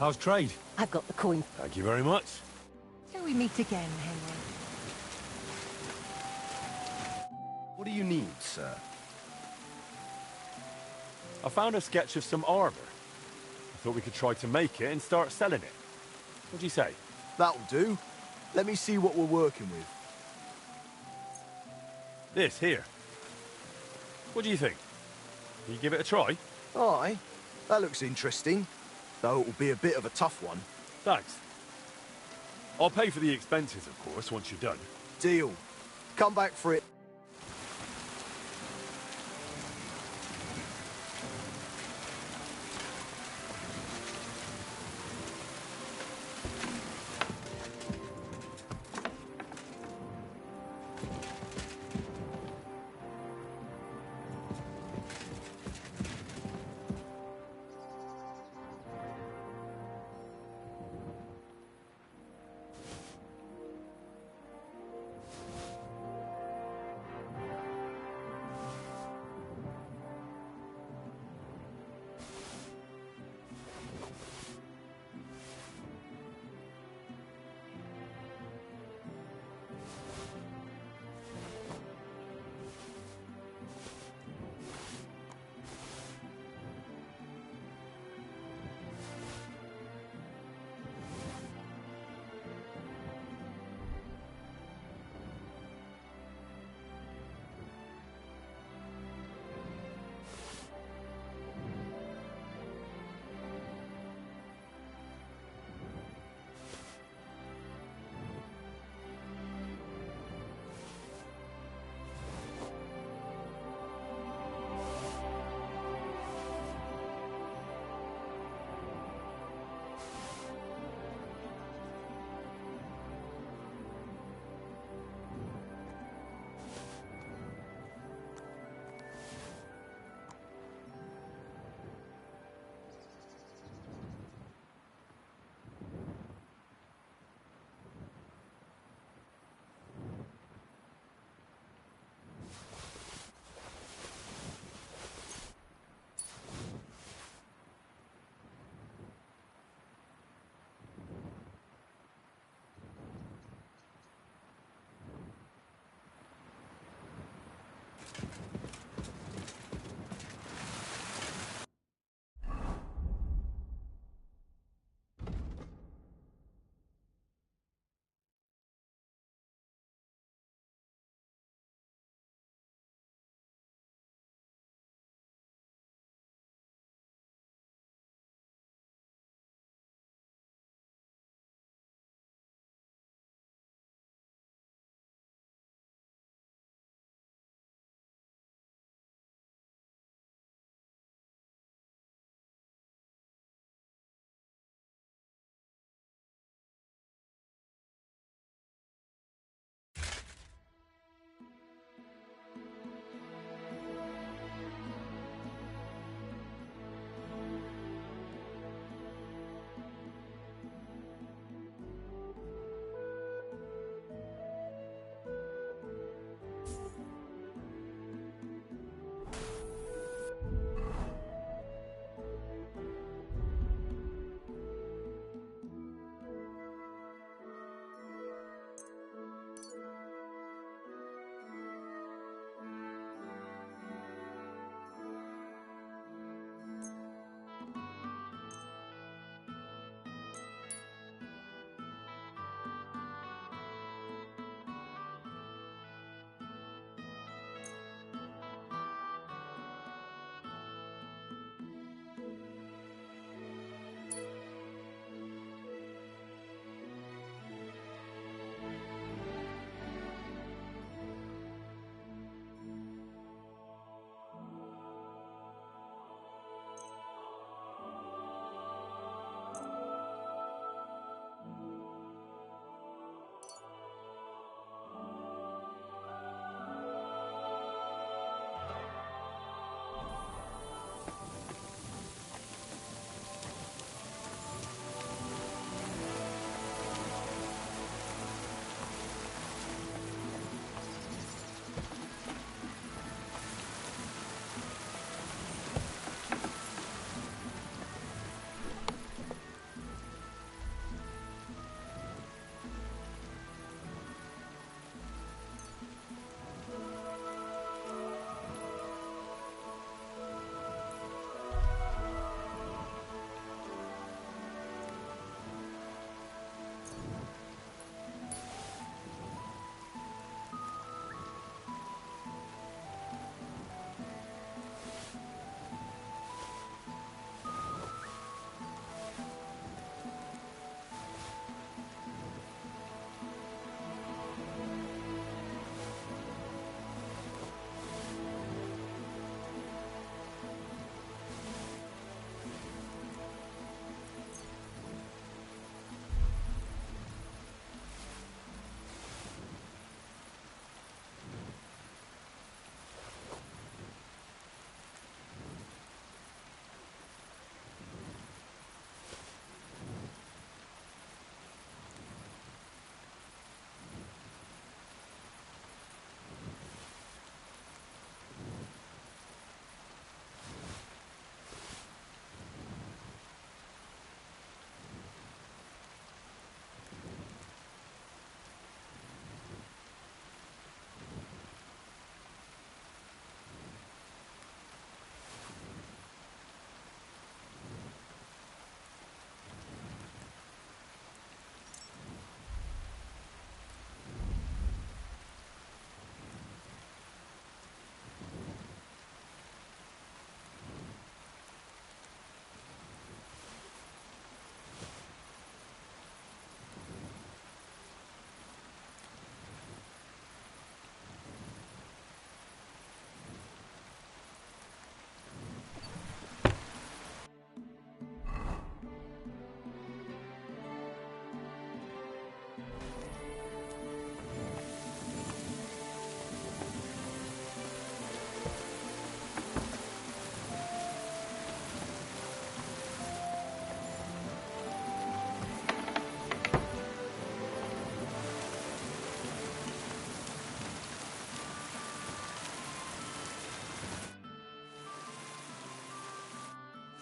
How's trade? I've got the coin. Thank you very much. Till we meet again, Henry. What do you need, sir? I found a sketch of some armor. I thought we could try to make it and start selling it. What do you say? That'll do. Let me see what we're working with. This here. What do you think? Can you give it a try? Aye, that looks interesting. Though it'll be a bit of a tough one. Thanks. I'll pay for the expenses, of course, once you're done. Deal. Come back for it.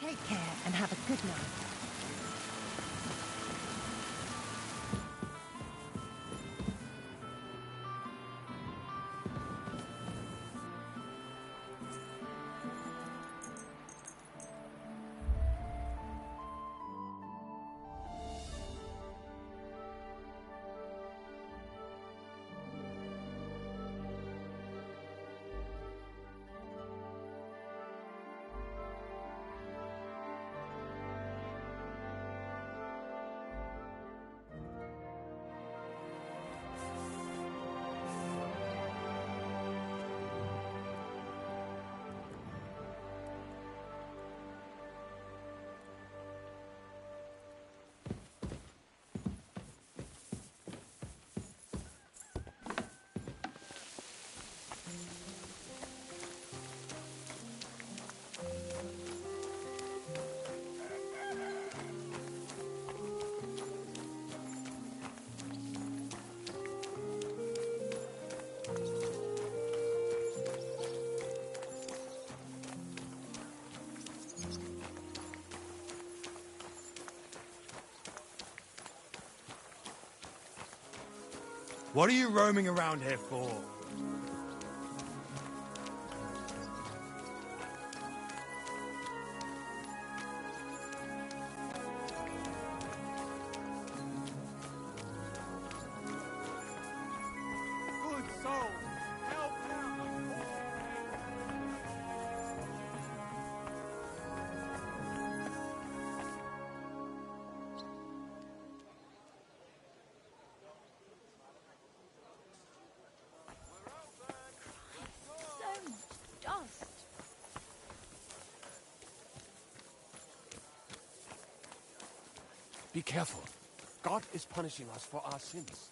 Take care and have a good night. What are you roaming around here for? Good soul, help out! So much dust. Be careful. God is punishing us for our sins.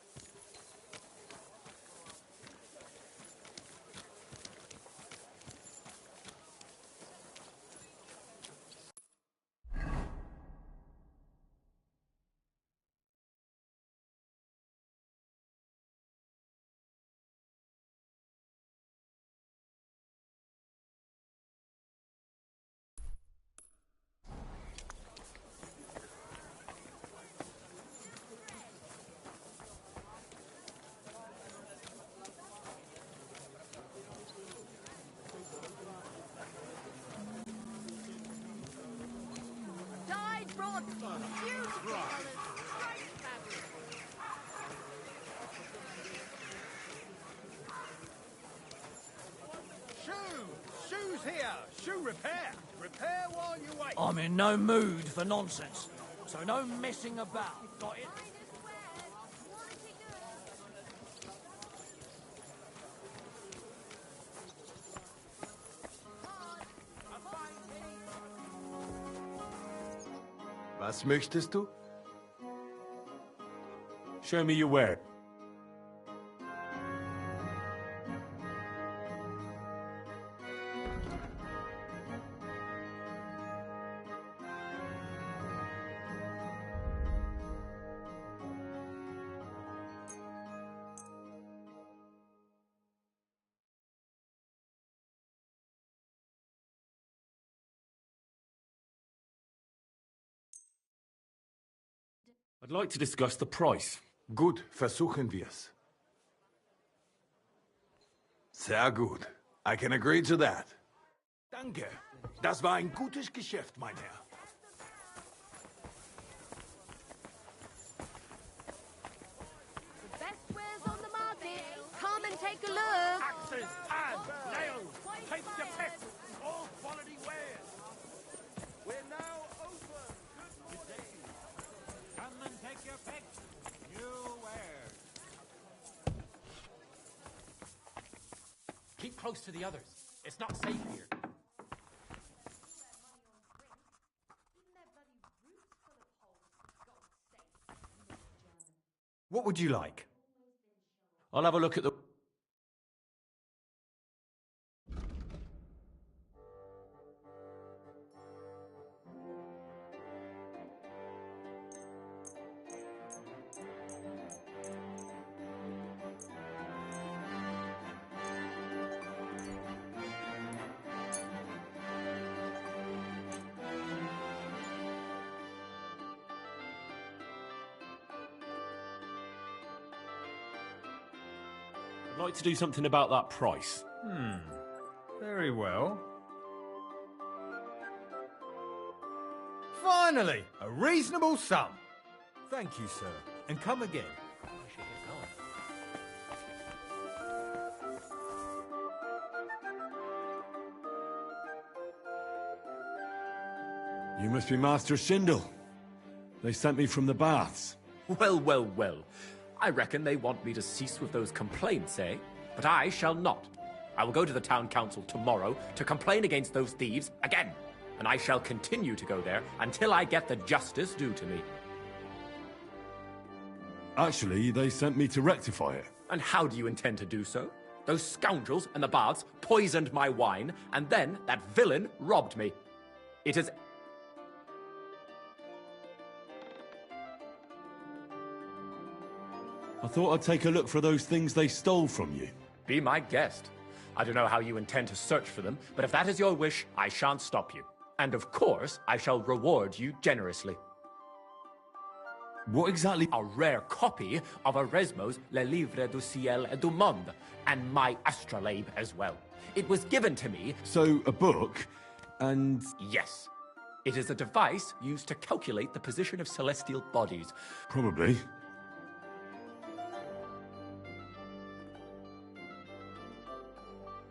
Dyed rod. Beautiful colours. Straight fabric. Shoes here! Shoe repair! Repair while you wait! I'm in no mood for nonsense, so no messing about. Got it? Was möchtest du? Show me your wear. I'd like to discuss the price. Gut, versuchen wir's. Sehr gut. I can agree to that. Danke. Das war ein gutes Geschäft, mein Herr. The best wares on the market. Come and take a look. Axes, tabs, nails, take your pick! All quality wares! We're now open! Good day! Come and take your pick! New wares! Keep close to the others. It's not safe here. What would you like? I'll have a look at the... I'd like to do something about that price. Very well. Finally, a reasonable sum. Thank you, sir. And come again. You must be Master Schindel. They sent me from the baths. Well, well, well. I reckon they want me to cease with those complaints, eh? But I shall not. I will go to the town council tomorrow to complain against those thieves again. And I shall continue to go there until I get the justice due to me. Actually, they sent me to rectify it. And how do you intend to do so? Those scoundrels and the baths poisoned my wine, and then that villain robbed me. It is... I thought I'd take a look for those things they stole from you. Be my guest. I don't know how you intend to search for them, but if that is your wish, I shan't stop you. And of course, I shall reward you generously. What exactly? A rare copy of Erasmo's Le Livre du Ciel et du Monde, and my astrolabe as well. It was given to me... So, a book, and... Yes. It is a device used to calculate the position of celestial bodies. Probably.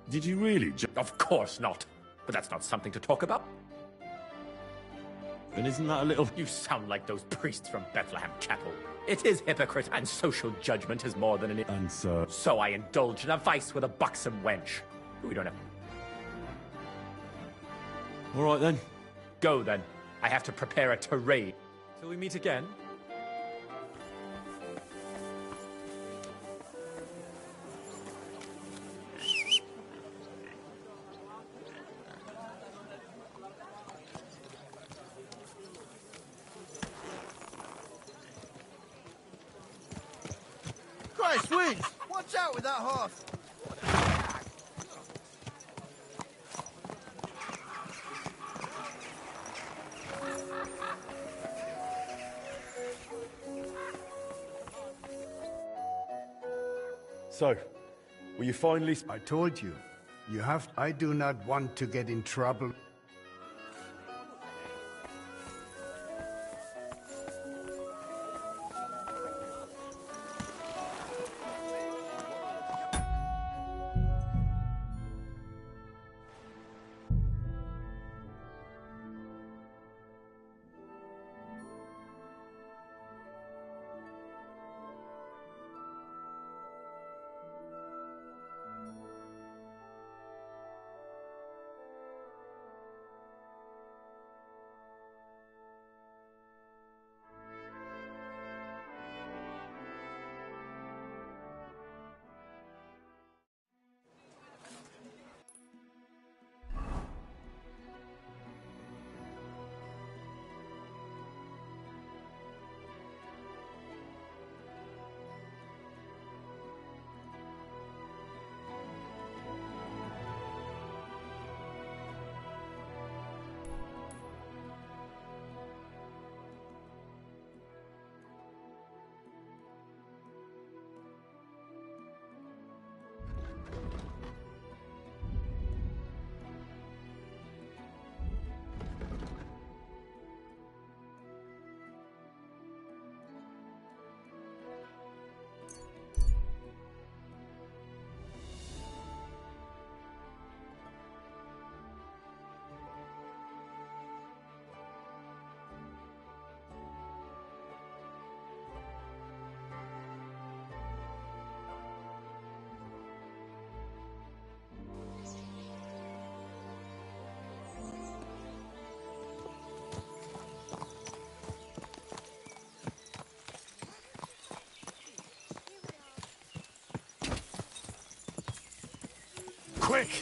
Did you really Of course not. But that's not something to talk about. And isn't that a little... You sound like those priests from Bethlehem Chapel. It is hypocrite, and social judgment is more than an... And so... So I indulge in a vice with a buxom wench. We don't have... All right, then. Go, then. I have to prepare a tirade. Till we meet again. Christ, Wings! Watch out with that horse! So, will you finally... I told you, I do not want to get in trouble. Quick!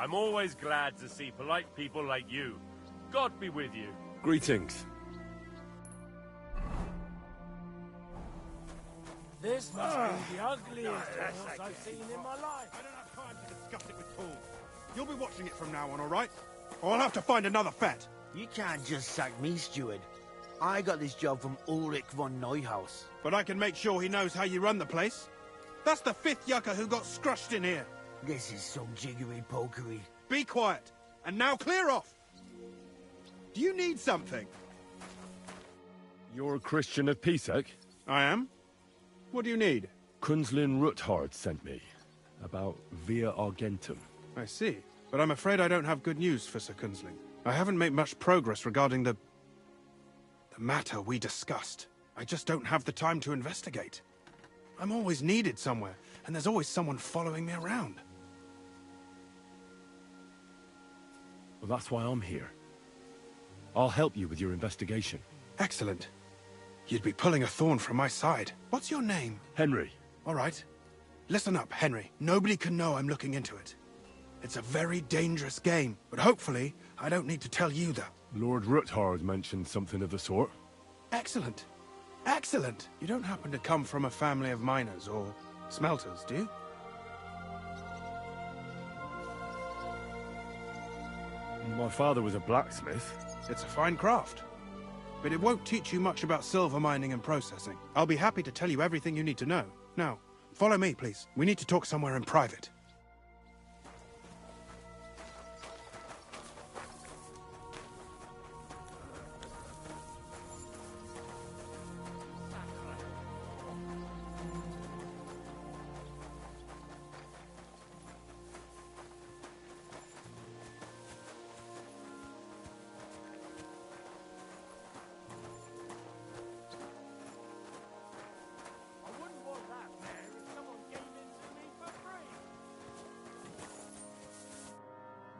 I'm always glad to see polite people like you. God be with you. Greetings. This must be the ugliest horse I've seen in my life. I don't have time to discuss it with Paul. You'll be watching it from now on, all right? Or I'll have to find another fet. You can't just sack me, steward. I got this job from Ulrich von Neuhaus. But I can make sure he knows how you run the place. That's the 5th yucca who got scrushed in here. This is some jiggery-pokery. Be quiet. And now clear off. Do you need something? You're a Christian of Pisek? I am. What do you need? Kunzlin Ruthard sent me. About Via Argentum. I see. But I'm afraid I don't have good news for Sir Kunzling. I haven't made much progress regarding the matter we discussed. I just don't have the time to investigate. I'm always needed somewhere, and there's always someone following me around. Well, that's why I'm here. I'll help you with your investigation. Excellent. You'd be pulling a thorn from my side. What's your name? Henry. All right. Listen up, Henry. Nobody can know I'm looking into it. It's a very dangerous game, but hopefully I don't need to tell you that. Lord Ruthard mentioned something of the sort. Excellent. Excellent. You don't happen to come from a family of miners or smelters, do you? My father was a blacksmith. It's a fine craft. But it won't teach you much about silver mining and processing. I'll be happy to tell you everything you need to know. Now, follow me, please. We need to talk somewhere in private.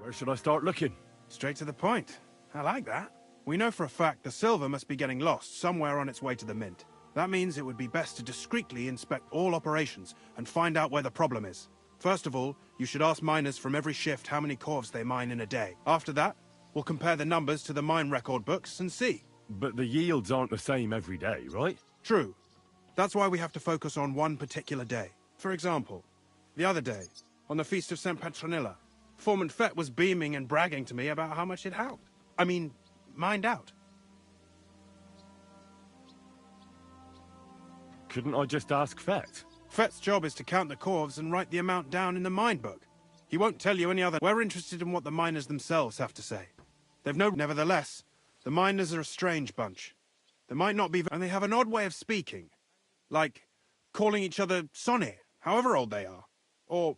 Where should I start looking? Straight to the point. I like that. We know for a fact the silver must be getting lost somewhere on its way to the mint. That means it would be best to discreetly inspect all operations and find out where the problem is. First of all, you should ask miners from every shift how many corves they mine in a day. After that, we'll compare the numbers to the mine record books and see. But the yields aren't the same every day, right? True. That's why we have to focus on one particular day. For example, the other day, on the Feast of St. Petronilla, Foreman Fett was beaming and bragging to me about how much it helped. I mean, mined out. Couldn't I just ask Fett? Fett's job is to count the corves and write the amount down in the mine book. He won't tell you any other. We're interested in what the miners themselves have to say. They've no... Nevertheless, the miners are a strange bunch. They might not be... And they have an odd way of speaking. Like, calling each other Sonny, however old they are. Or...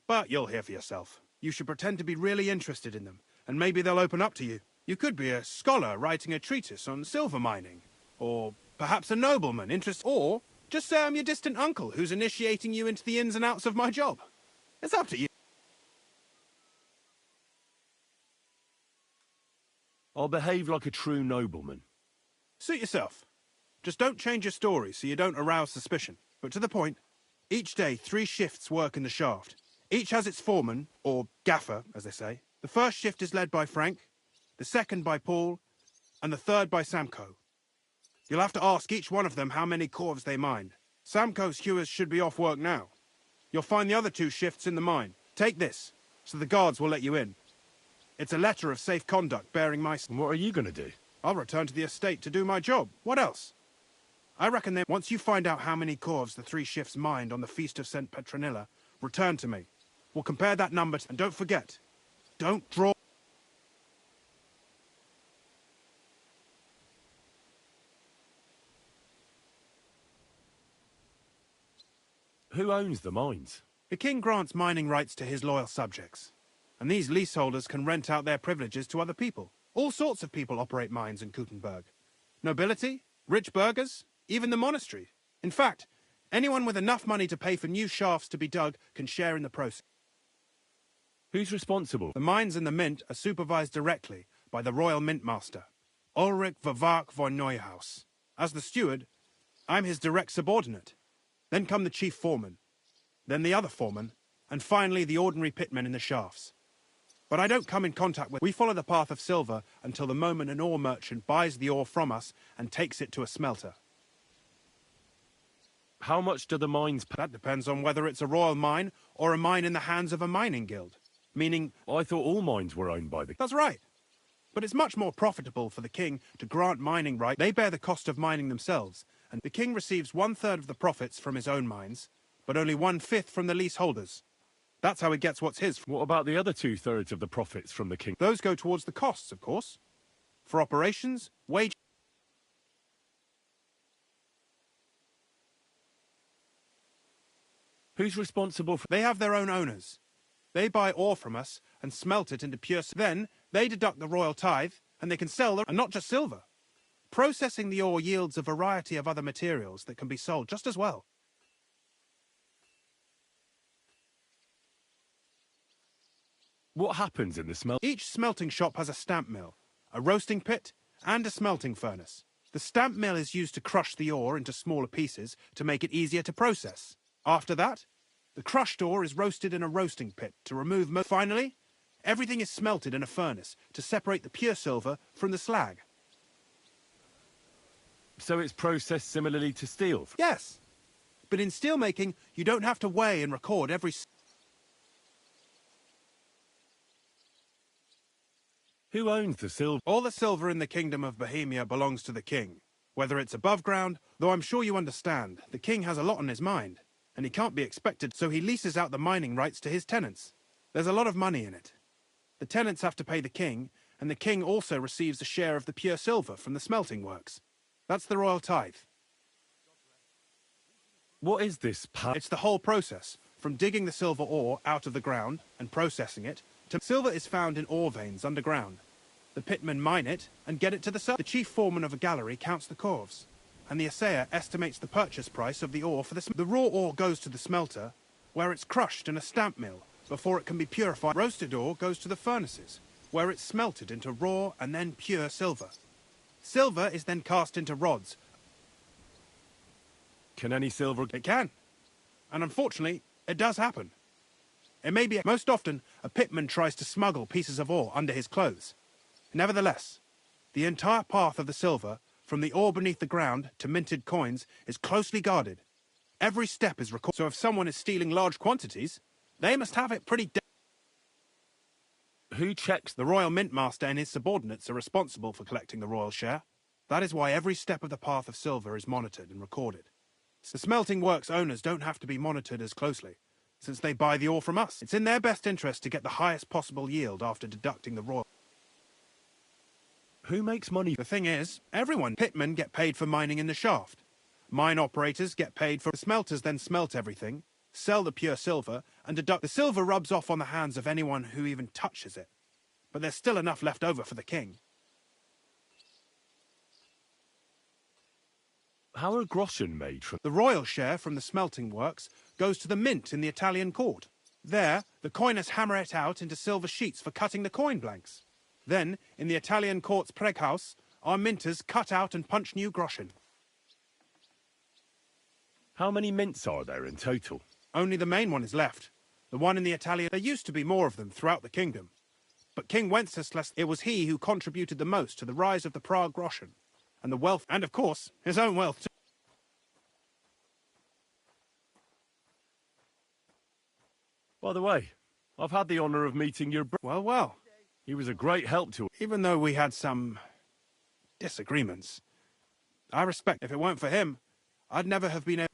But you'll hear for yourself. You should pretend to be really interested in them, and maybe they'll open up to you. You could be a scholar writing a treatise on silver mining. Or perhaps a nobleman interested... Or just say I'm your distant uncle who's initiating you into the ins and outs of my job. It's up to you. I'll behave like a true nobleman. Suit yourself. Just don't change your story so you don't arouse suspicion. But to the point, each day 3 shifts work in the shaft. Each has its foreman, or gaffer, as they say. The first shift is led by Frank, the second by Paul, and the third by Samko. You'll have to ask each one of them how many corves they mine. Samko's hewers should be off work now. You'll find the other 2 shifts in the mine. Take this, so the guards will let you in. It's a letter of safe conduct bearing my... And what are you going to do? I'll return to the estate to do my job. What else? I reckon then, once you find out how many corves the 3 shifts mined on the Feast of St. Petronilla, return to me. We'll compare that number, and don't forget, don't draw... Who owns the mines? The king grants mining rights to his loyal subjects, and these leaseholders can rent out their privileges to other people. All sorts of people operate mines in Kuttenberg. Nobility, rich burghers, even the monastery. In fact, anyone with enough money to pay for new shafts to be dug can share in the process. Who's responsible? The mines and the mint are supervised directly by the royal mint master, Ulrich von Neuhaus. As the steward, I'm his direct subordinate. Then come the chief foreman, then the other foreman, and finally the ordinary pitmen in the shafts. But I don't come in contact with... We follow the path of silver until the moment an ore merchant buys the ore from us and takes it to a smelter. How much do the mines pay? That depends on whether it's a royal mine or a mine in the hands of a mining guild. Meaning... I thought all mines were owned by the... That's right. But it's much more profitable for the king to grant mining rights. They bear the cost of mining themselves, and the king receives 1/3 of the profits from his own mines, but only 1/5 from the leaseholders. That's how he gets what's his. What about the other 2/3 of the profits from the king? Those go towards the costs, of course. For operations, wage... Who's responsible for... They have their own owners. They buy ore from us and smelt it into pure... Then, they deduct the royal tithe, and they can sell them, and not just silver. Processing the ore yields a variety of other materials that can be sold just as well. What happens in the smelt... Each smelting shop has a stamp mill, a roasting pit, and a smelting furnace. The stamp mill is used to crush the ore into smaller pieces to make it easier to process. After that, the crushed ore is roasted in a roasting pit to remove... Finally, everything is smelted in a furnace to separate the pure silver from the slag. So it's processed similarly to steel? Yes. But in steelmaking, you don't have to weigh and record every... Who owns the silver? All the silver in the Kingdom of Bohemia belongs to the king. Whether it's above ground, though I'm sure you understand, the king has a lot on his mind, and he can't be expected, so he leases out the mining rights to his tenants. There's a lot of money in it. The tenants have to pay the king, and the king also receives a share of the pure silver from the smelting works. That's the royal tithe. What is this It's the whole process, from digging the silver ore out of the ground and processing it, to... Silver is found in ore veins underground. The pitmen mine it and get it to the... The chief foreman of a gallery counts the corves, and the assayer estimates the purchase price of the ore for the... The raw ore goes to the smelter, where it's crushed in a stamp mill before it can be purified. Roasted ore goes to the furnaces, where it's smelted into raw and then pure silver. Silver is then cast into rods. Can any silver... It can. And unfortunately, it does happen. It may be... Most often, a pitman tries to smuggle pieces of ore under his clothes. Nevertheless, the entire path of the silver, from the ore beneath the ground to minted coins, is closely guarded. Every step is recorded. So if someone is stealing large quantities, they must have it pretty... Who checks? The royal mint master and his subordinates are responsible for collecting the royal share. That is why every step of the path of silver is monitored and recorded. The smelting works owners don't have to be monitored as closely, since they buy the ore from us. It's in their best interest to get the highest possible yield after deducting the royal... Who makes money? The thing is, everyone. Pitmen get paid for mining in the shaft. Mine operators get paid for... The smelters then smelt everything, sell the pure silver, and deduct... The silver rubs off on the hands of anyone who even touches it. But there's still enough left over for the king. How are groschen made from... The royal share from the smelting works goes to the mint in the Italian court. There, the coiners hammer it out into silver sheets for cutting the coin blanks. Then, in the Italian court's preghouse, our minters cut out and punch new groschen. How many mints are there in total? Only the main one is left. The one in the Italian... There used to be more of them throughout the kingdom. But King Wenceslas, it was he who contributed the most to the rise of the Prague groschen, and the wealth, and of course, his own wealth too. By the way, I've had the honour of meeting your brother. Well. He was a great help to... Even though we had some... disagreements. I respect... If it weren't for him, I'd never have been able...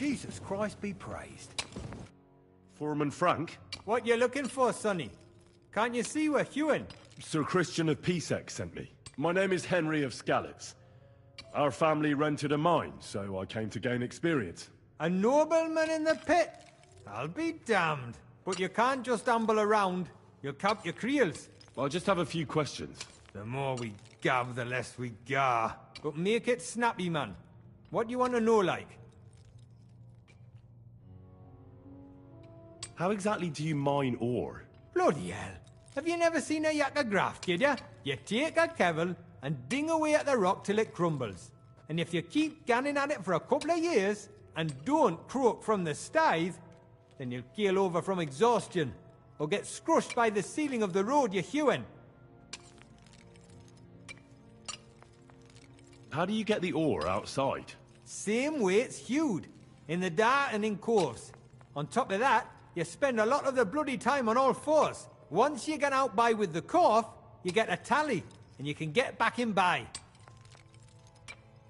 Jesus Christ be praised. Foreman Frank? What you looking for, sonny? Can't you see we're hewing? Sir Christian of Pisek sent me. My name is Henry of Scallops. Our family rented a mine, so I came to gain experience. A nobleman in the pit? I'll be damned. But you can't just amble around. You'll cap your creels. I just have a few questions. The more we gab, the less we gar. But make it snappy, man. What do you want to know, like? How exactly do you mine ore? Bloody hell. Have you never seen a yakka graft, kid ya? You take a kevel and ding away at the rock till it crumbles. And if you keep ganning at it for a couple of years, and don't croak from the stithe, then you'll keel over from exhaustion, or get scrushed by the ceiling of the road you're hewing. How do you get the ore outside? Same way it's hewed, in the dart and in coves. On top of that, you spend a lot of the bloody time on all fours. Once you get out by with the cough, you get a tally, and you can get back in by.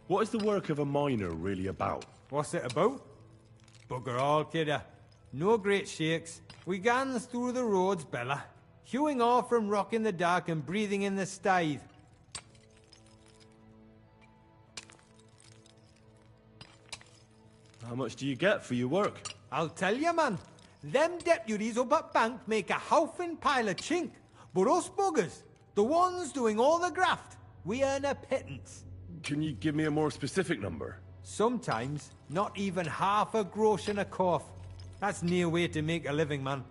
What is the work of a miner really about? What's it about? Bugger all, kidder. No great shakes. We gans through the roads, Bella, hewing off from rock in the dark and breathing in the stithe. How much do you get for your work? I'll tell you, man. Them deputies up at bank make a howfin' pile of chink. But us buggers, the ones doing all the graft, we earn a pittance. Can you give me a more specific number? Sometimes, not even half a grosh and a cough. That's near way to make a living, man.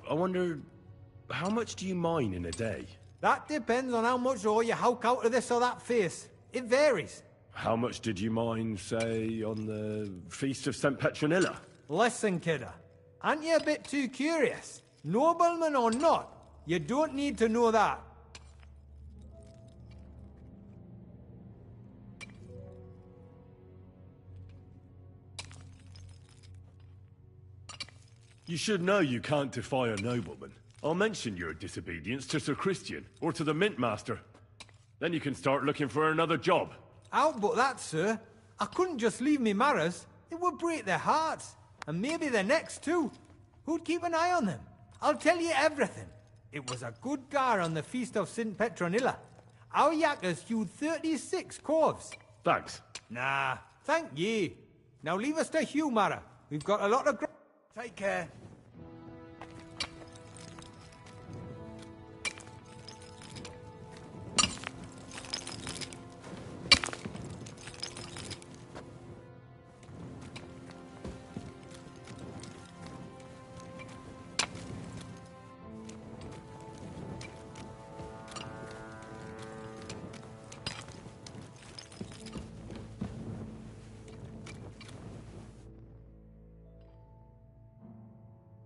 I wonder, how much do you mine in a day? That depends on how much ore you howk out of this or that face. It varies. How much did you mine, say, on the Feast of St. Petronilla? Listen, kidder. Aren't you a bit too curious? Nobleman or not, you don't need to know that. You should know you can't defy a nobleman. I'll mention your disobedience to Sir Christian, or to the Mint Master. Then you can start looking for another job. Out but that, sir. I couldn't just leave me marrows. It would break their hearts. And maybe their necks, too. Who'd keep an eye on them? I'll tell you everything. It was a good gar on the Feast of St. Petronilla. Our yakkers hewed 36 corves. Thanks. Nah, thank ye. Now leave us to hew, Mara. We've got a lot of... Take care.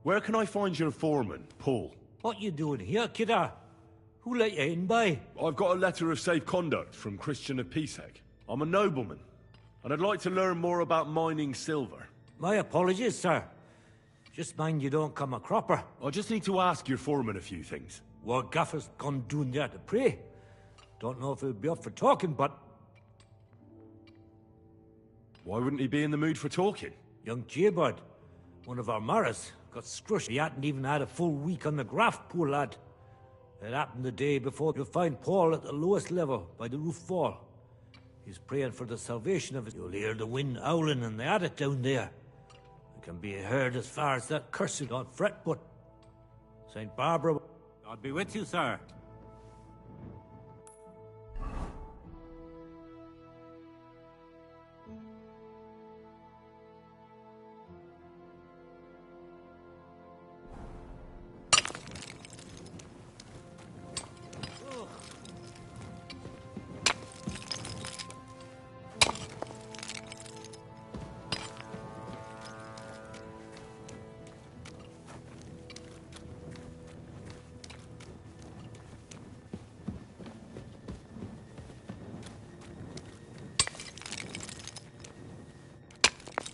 Where can I find your foreman, Paul? What you doing here, kidder? Who let you in, by? I've got a letter of safe conduct from Christian of Pisek. I'm a nobleman, and I'd like to learn more about mining silver. My apologies, sir. Just mind you don't come a cropper. I just need to ask your foreman a few things. What gaffer's gone doing there to pray? Don't know if he'll be up for talking, but... Why wouldn't he be in the mood for talking? Young Jaybird, one of our Maras, got scrushed. He hadn't even had a full week on the graft, poor lad. It happened the day before. You'll find Paul at the lowest level, by the roof fall. He's praying for the salvation of it. You'll hear the wind howling in the attic down there. It can be heard as far as that cursed on fret, but... St. Barbara... I'll be with you, sir.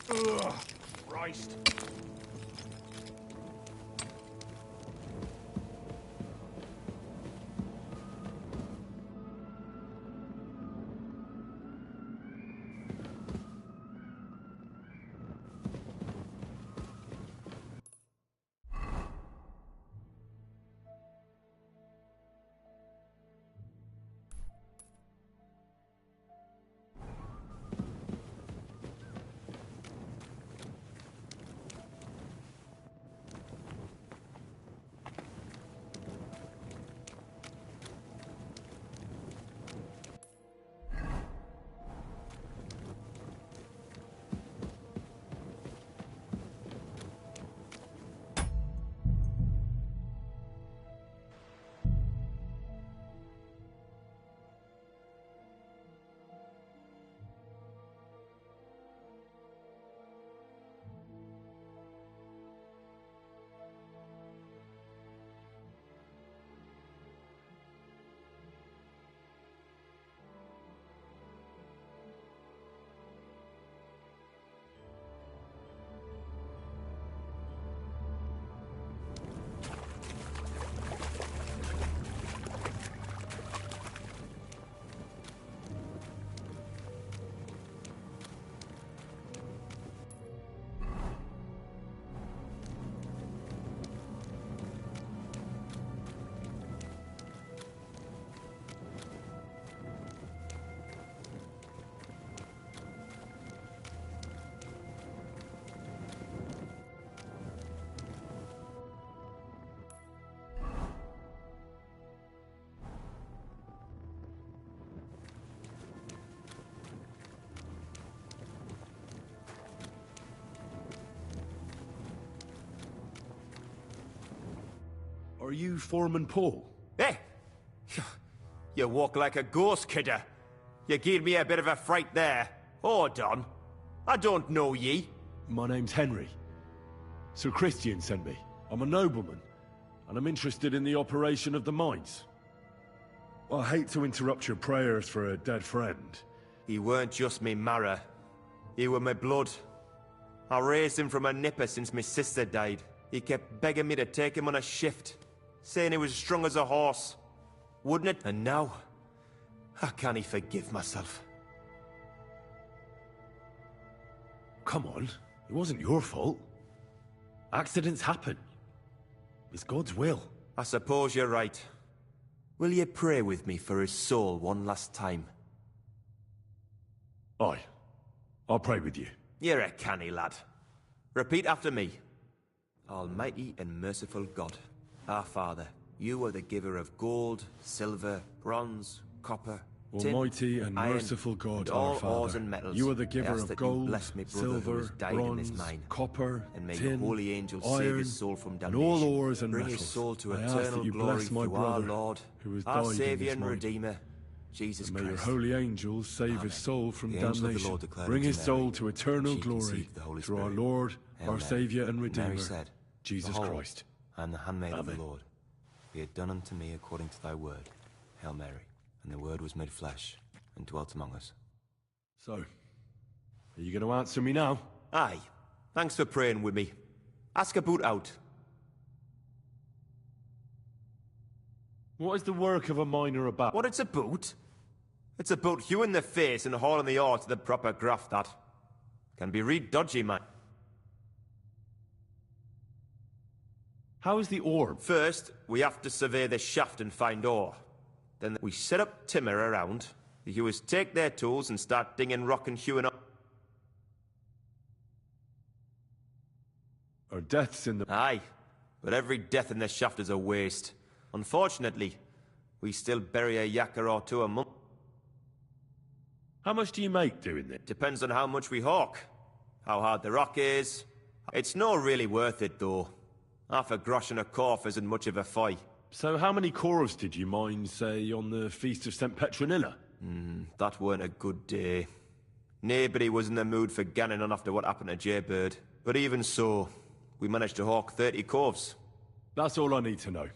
Ugh, Christ. Are you Foreman Paul? Hey! You walk like a ghost, kidder. You gave me a bit of a fright there. Hold on. I don't know ye. My name's Henry. Sir Christian sent me. I'm a nobleman, and I'm interested in the operation of the mines. I hate to interrupt your prayers for a dead friend. He weren't just me marrow. He were my blood. I raised him from a nipper since my sister died. He kept begging me to take him on a shift, saying he was strong as a horse. Wouldn't it? And now, how can he forgive myself? Come on, it wasn't your fault. Accidents happen. It's God's will. I suppose you're right. Will you pray with me for his soul one last time? Aye. I'll pray with you. You're a canny lad. Repeat after me. Almighty and merciful God, our Father, you are the giver of gold, silver, bronze, copper, tin, Almighty and iron, merciful God, and our all Father, ores and metals. you are the I giver ask of that you gold, bless me brother who silver, has died in this bronze, mine, copper, and may tin, your holy angels save iron, his soul from and damnation. all ores and Bring metals. his soul to I ask eternal that you glory bless my through our brother, Lord, who has our died in Saviour this and mine. Redeemer, Jesus And may your Christ. holy angels save his soul from The angel of the damnation. Lord declared Bring unto his Mary, soul to eternal she glory conceived the Holy through our Spirit. Lord, Hail our Mary. Saviour and And Redeemer, Mary said, Jesus Behold, Christ. I am the handmaid of the Amen. Lord. Be it done unto me according to thy word. Hail Mary. And the word was made flesh and dwelt among us. So, are you going to answer me now? Aye. Thanks for praying with me. Ask about out. What is the work of a miner about? What it's about? It's about hewing the face and hauling the ore to the proper graft, that. Can be real dodgy, man. How is the ore? First, we have to survey the shaft and find ore. Then we set up timber around. The hewers take their tools and start dinging rock and hewing up. Are deaths in the... Aye, but every death in the shaft is a waste. Unfortunately, we still bury a yakka or two a month. How much do you make doing this? Depends on how much we hawk. How hard the rock is. It's not really worth it, though. Half a grosh and a corf isn't much of a fight. So how many cores did you mine, say, on the Feast of St. Petronilla? That weren't a good day. Nobody was in the mood for ganning on after what happened to Jaybird. But even so, we managed to hawk 30 corves. That's all I need to know.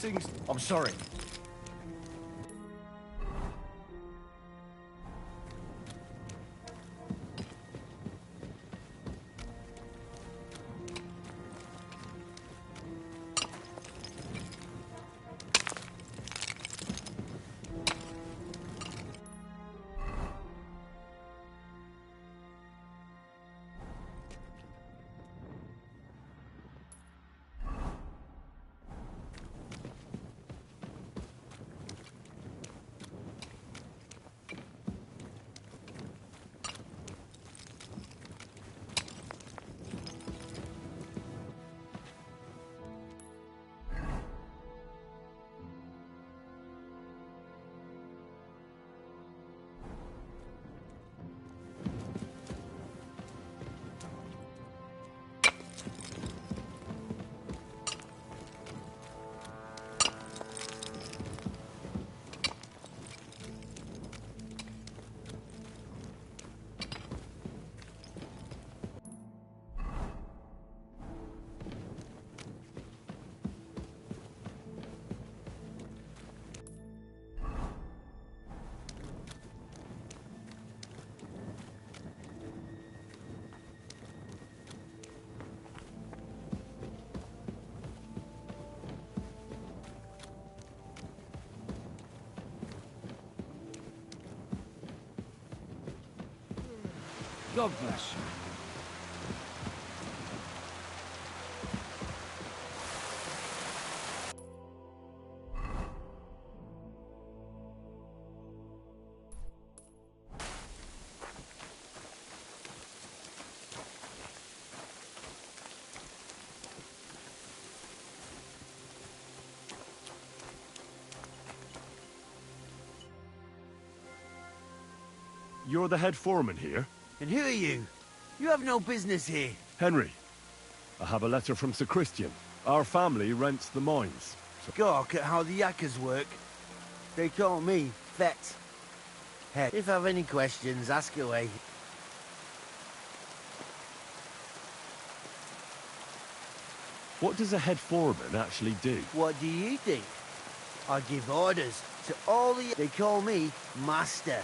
things... I'm sorry. God bless you. You're the head foreman here? And who are you? You have no business here. Henry. I have a letter from Sir Christian. Our family rents the mines. Gawk at how the yakkers work. They call me Vet. Head. If I have any questions, ask away. What does a head foreman actually do? What do you think? I give orders to all the... They call me Master.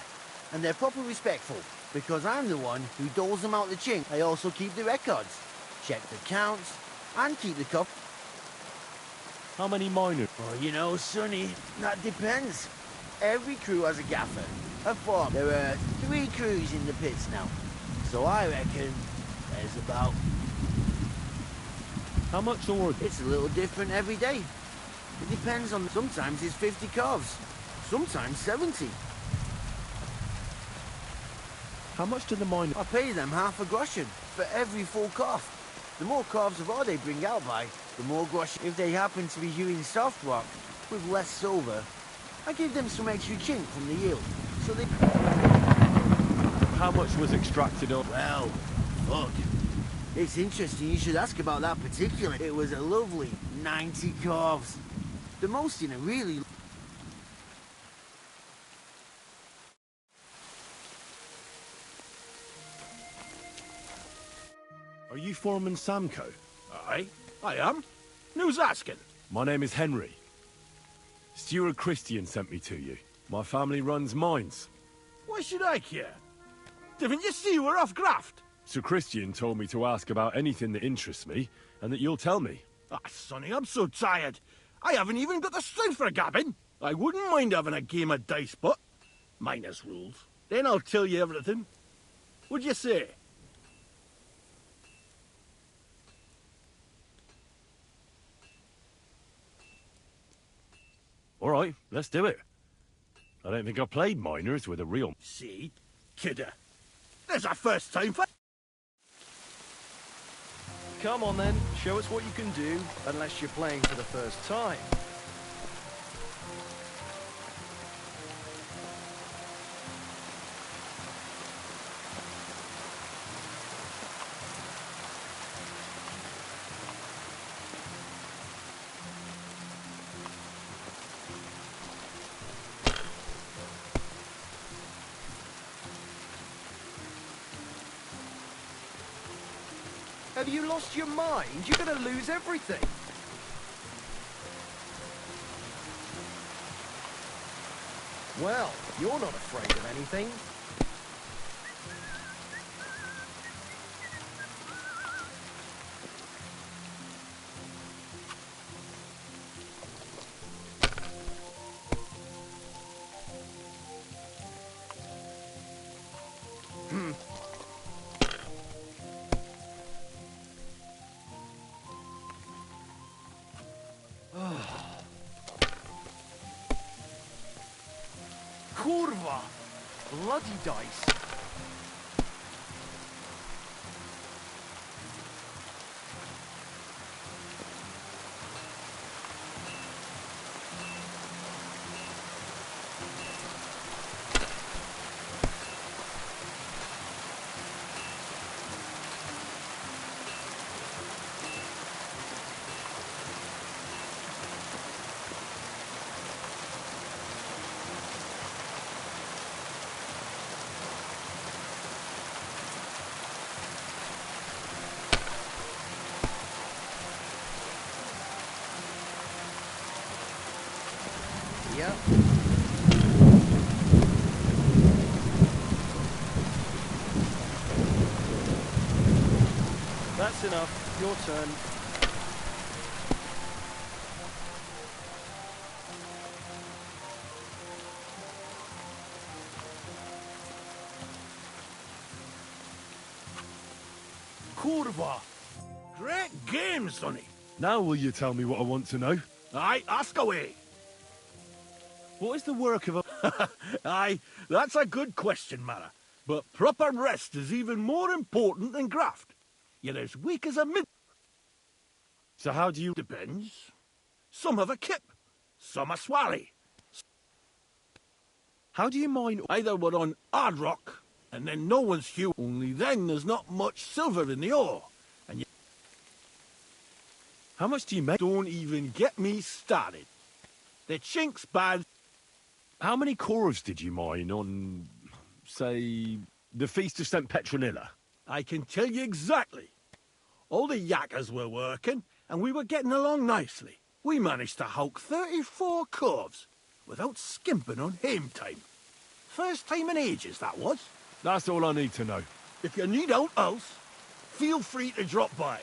And they're proper respectful, because I'm the one who doles them out the chink. I also keep the records, check the counts, and keep the cup. How many miners? Oh, you know, Sonny, that depends. Every crew has a gaffer, a foreman. There are 3 crews in the pits now, so I reckon there's about... How much ore? It's a little different every day. It depends on... Sometimes it's 50 calves, sometimes 70. How much do the miners... I pay them half a groschen for every full calf. The more calves of ore they bring out by, the more groschen. If they happen to be hewing soft rock with less silver, I give them some extra chink from the yield, so they... How much was extracted of... Well, fuck. It's interesting you should ask about that particular. It was a lovely 90 calves. The most in a really... Are you Foreman Samco? Aye, I am. Who's asking? My name is Henry. Steward Christian sent me to you. My family runs mines. Why should I care? Didn't you see we're off graft? Sir Christian told me to ask about anything that interests me, and that you'll tell me. Ah, Sonny, I'm so tired. I haven't even got the strength for gabbing. I wouldn't mind having a game of dice, but... minus rules. Then I'll tell you everything. What'd you say? All right, let's do it. I don't think I've played miners with a real... See? Kidder. There's our first time for... Come on then, show us what you can do, unless you're playing for the first time. Have you lost your mind? You're gonna lose everything. Well, you're not afraid of anything. Kurwa! Bloody dice. Yep. That's enough. Your turn. Kurwa! Great game, Sonny. Now will you tell me what I want to know? Aye, ask away. What is the work of a... Aye, that's a good question, Mara. But proper rest is even more important than graft. You're as weak as a mid... So how do you... Depends. Some have a kip, some a swally. How do you mine... Either we're on hard rock, and then no one's hew. Only then there's not much silver in the ore. And you... How much do you make? Don't even get me started. The chink's bad. How many corvs did you mine on, say, the Feast of St. Petronilla? I can tell you exactly. All the yakkers were working, and we were getting along nicely. We managed to hulk 34 corvs without skimping on hame time. First time in ages, that was. That's all I need to know. If you need out else, feel free to drop by.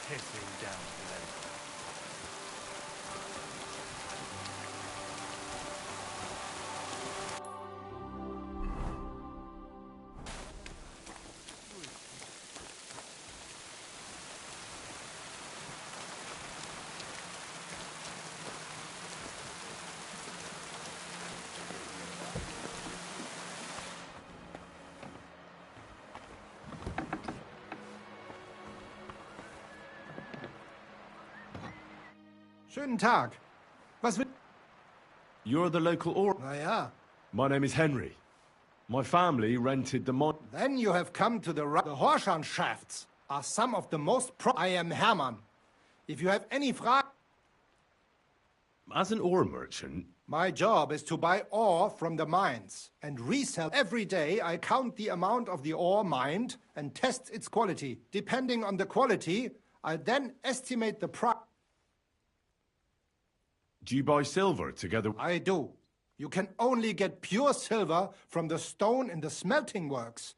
Pissing down today. Schönen Tag. Was will... You're the local or... Na ja. My name is Henry. My family rented the mine... Then you have come to the Horschan shafts are some of the most I am Hermann. If you have any Fragen... As an ore merchant... My job is to buy ore from the mines and resell. Every day I count the amount of the ore mined and test its quality. Depending on the quality, I then estimate the price. Do you buy silver together? I do. You can only get pure silver from the stone in the smelting works.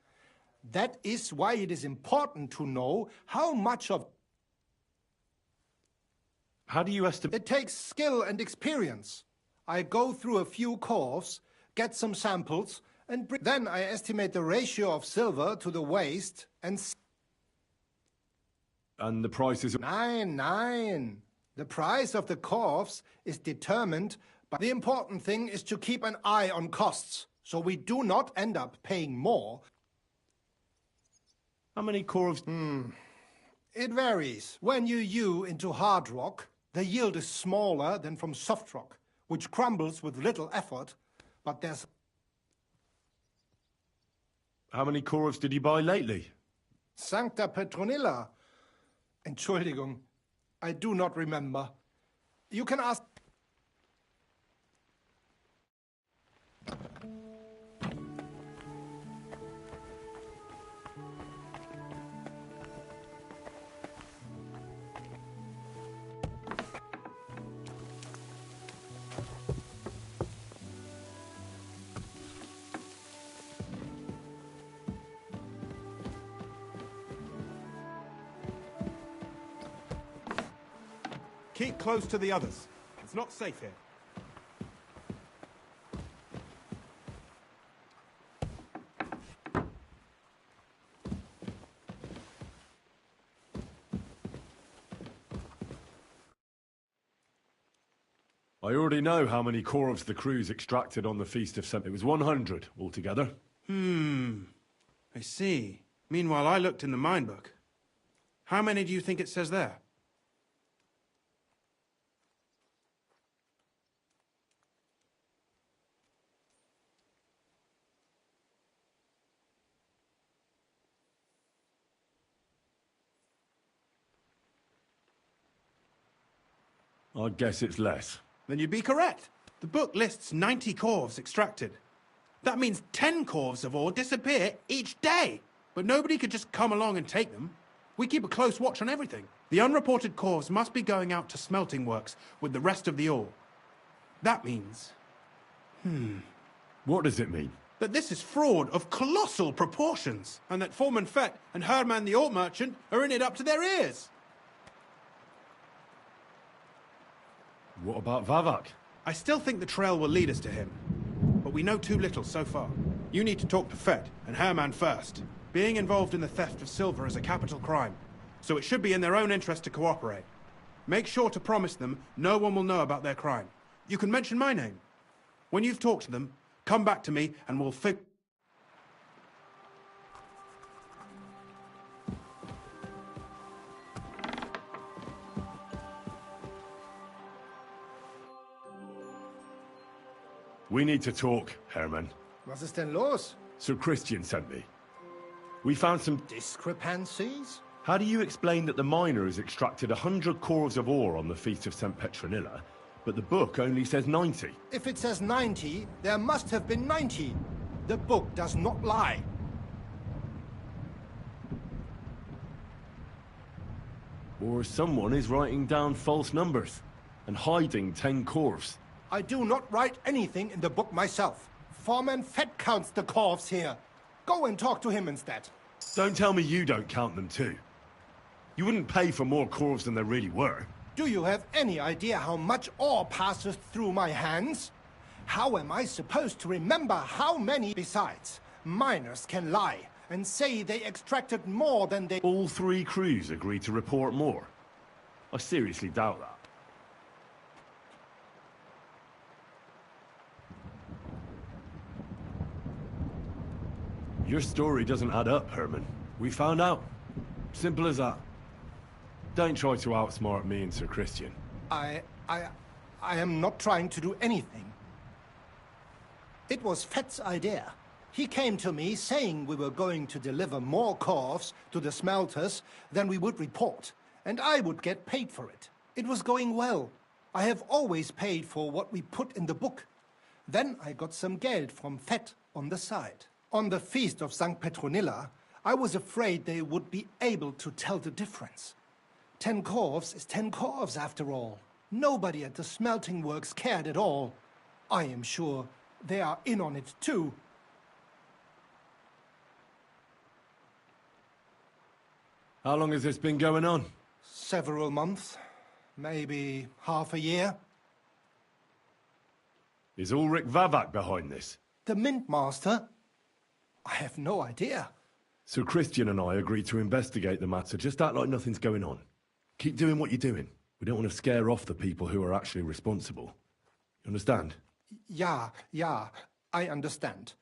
That is why it is important to know how much of... How do you estimate? It takes skill and experience. I go through a few corves, get some samples, and then I estimate the ratio of silver to the waste and... And the price is... Nein. The price of the corves is determined, but the important thing is to keep an eye on costs, so we do not end up paying more. How many corves? It varies. When you hew into hard rock, the yield is smaller than from soft rock, which crumbles with little effort, but there's... How many corves did you buy lately? Sancta Petronilla. Entschuldigung, I do not remember. You can ask... Keep close to the others. It's not safe here. I already know how many corvs the crews extracted on the Feast of St. It was 100 altogether. I see. Meanwhile, I looked in the mine book. How many do you think it says there? I'd guess it's less. Then you'd be correct. The book lists 90 corvs extracted. That means 10 corvs of ore disappear each day. But nobody could just come along and take them. We keep a close watch on everything. The unreported corvs must be going out to smelting works with the rest of the ore. That means... What does it mean? that this is fraud of colossal proportions, and that Foreman Fett and Herman the ore merchant are in it up to their ears. What about Vavak? I still think the trail will lead us to him, but we know too little so far. You need to talk to Fett and Herman first. Being involved in the theft of silver is a capital crime, so it should be in their own interest to cooperate. Make sure to promise them no one will know about their crime. You can mention my name. When you've talked to them, come back to me and we'll fix... We need to talk, Herman. Was ist denn los? Sir Christian sent me. We found some... Discrepancies? How do you explain that the miner has extracted 100 cores of ore on the Feast of St. Petronilla, but the book only says 90? If it says 90, there must have been 90. The book does not lie. Or someone is writing down false numbers and hiding 10 cores. I do not write anything in the book myself. Foreman Fett counts the corves here. Go and talk to him instead. Don't tell me you don't count them too. You wouldn't pay for more corves than there really were. Do you have any idea how much ore passes through my hands? How am I supposed to remember how many? Besides, miners can lie and say they extracted more than they... All 3 crews agreed to report more. I seriously doubt that. Your story doesn't add up, Herman. We found out. Simple as that. Don't try to outsmart me and Sir Christian. I am not trying to do anything. It was Fett's idea. He came to me saying we were going to deliver more corves to the smelters than we would report, and I would get paid for it. It was going well. I have always paid for what we put in the book. Then I got some geld from Fett on the side. On the Feast of St. Petronilla, I was afraid they would be able to tell the difference. 10 corves is 10 corves after all. Nobody at the smelting works cared at all. I am sure they are in on it too. How long has this been going on? Several months. Maybe half a year. Is Ulrich Vavak behind this? The Mint Master? I have no idea. Sir Christian and I agreed to investigate the matter. Just act like nothing's going on. Keep doing what you're doing. We don't want to scare off the people who are actually responsible. You understand? Yeah, I understand.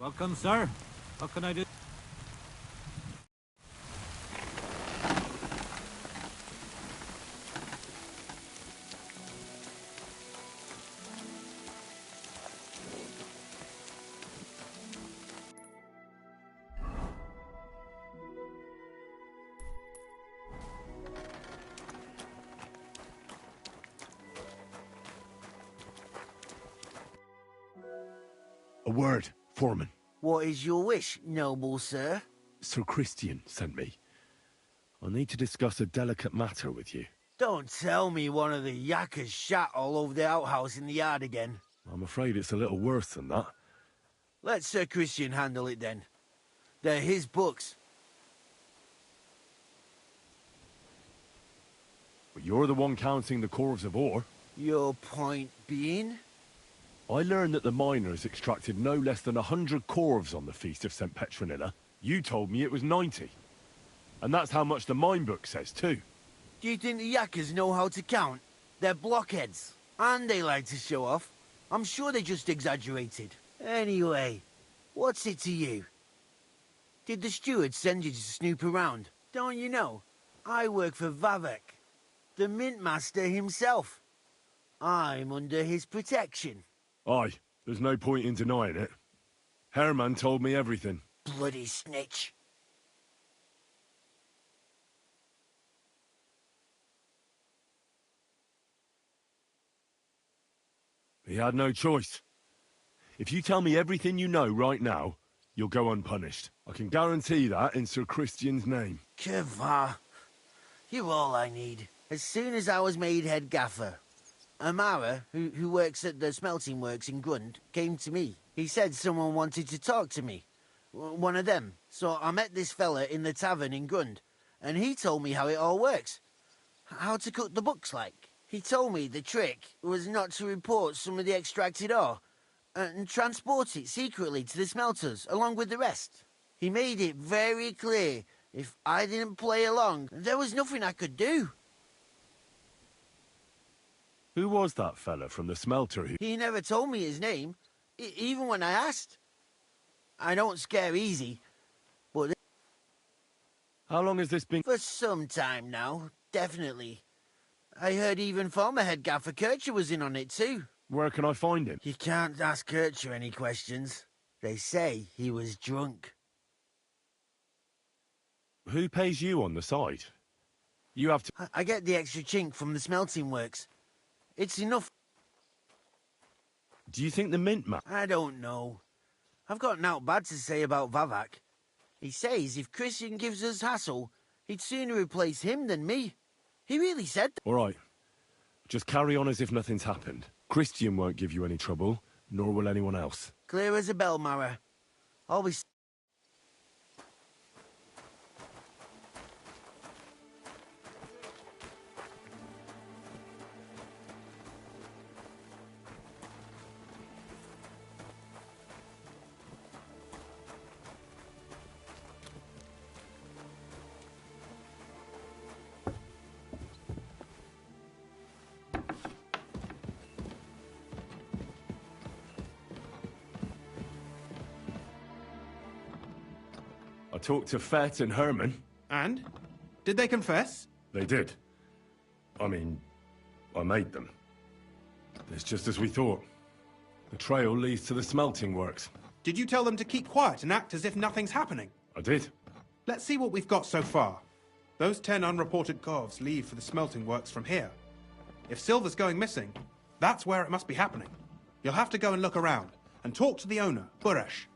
Welcome, sir. What can I do? A word, Foreman. What is your wish, noble sir? Sir Christian sent me. I need to discuss a delicate matter with you. Don't tell me one of the yakkers shat all over the outhouse in the yard again. I'm afraid it's a little worse than that. Let Sir Christian handle it then. They're his books. But you're the one counting the corves of ore. Your point being? I learned that the miners extracted no less than 100 corves on the Feast of St. Petronilla. You told me it was 90. And that's how much the mine book says, too. Do you think the yakkers know how to count? They're blockheads. And they like to show off. I'm sure they just exaggerated. Anyway, what's it to you? Did the steward send you to snoop around? Don't you know? I work for Vavek, the mint master himself. I'm under his protection. Aye, there's no point in denying it. Herman told me everything. Bloody snitch. He had no choice. If you tell me everything you know right now, you'll go unpunished. I can guarantee that in Sir Christian's name. Keva, you're all I need. As soon as I was made head gaffer, Amara, who works at the smelting works in Grund, came to me. He said someone wanted to talk to me. One of them. So I met this fella in the tavern in Grund, and he told me how it all works. How to cut the books like. He told me the trick was not to report some of the extracted ore, and transport it secretly to the smelters, along with the rest. He made it very clear if I didn't play along, there was nothing I could do. Who was that fella from the smelter who... He never told me his name, even when I asked. I don't scare easy, but... How long has this been... For some time now, definitely. I heard even former head gaffer Kircher was in on it too. Where can I find him? You can't ask Kircher any questions. They say he was drunk. Who pays you on the side? You have to... I get the extra chink from the smelting works. It's enough. Do you think the mint man... I don't know. I've got naught bad to say about Vavak. He says if Christian gives us hassle, he'd sooner replace him than me. He really said that. All right. Just carry on as if nothing's happened. Christian won't give you any trouble, nor will anyone else. Clear as a bell, Mara. Always... I talked to Fett and Herman. And? Did they confess? They did. I mean, I made them. It's just as we thought. The trail leads to the smelting works. Did you tell them to keep quiet and act as if nothing's happening? I did. Let's see what we've got so far. Those 10 unreported corves leave for the smelting works from here. If silver's going missing, that's where it must be happening. You'll have to go and look around, and talk to the owner, Buresh.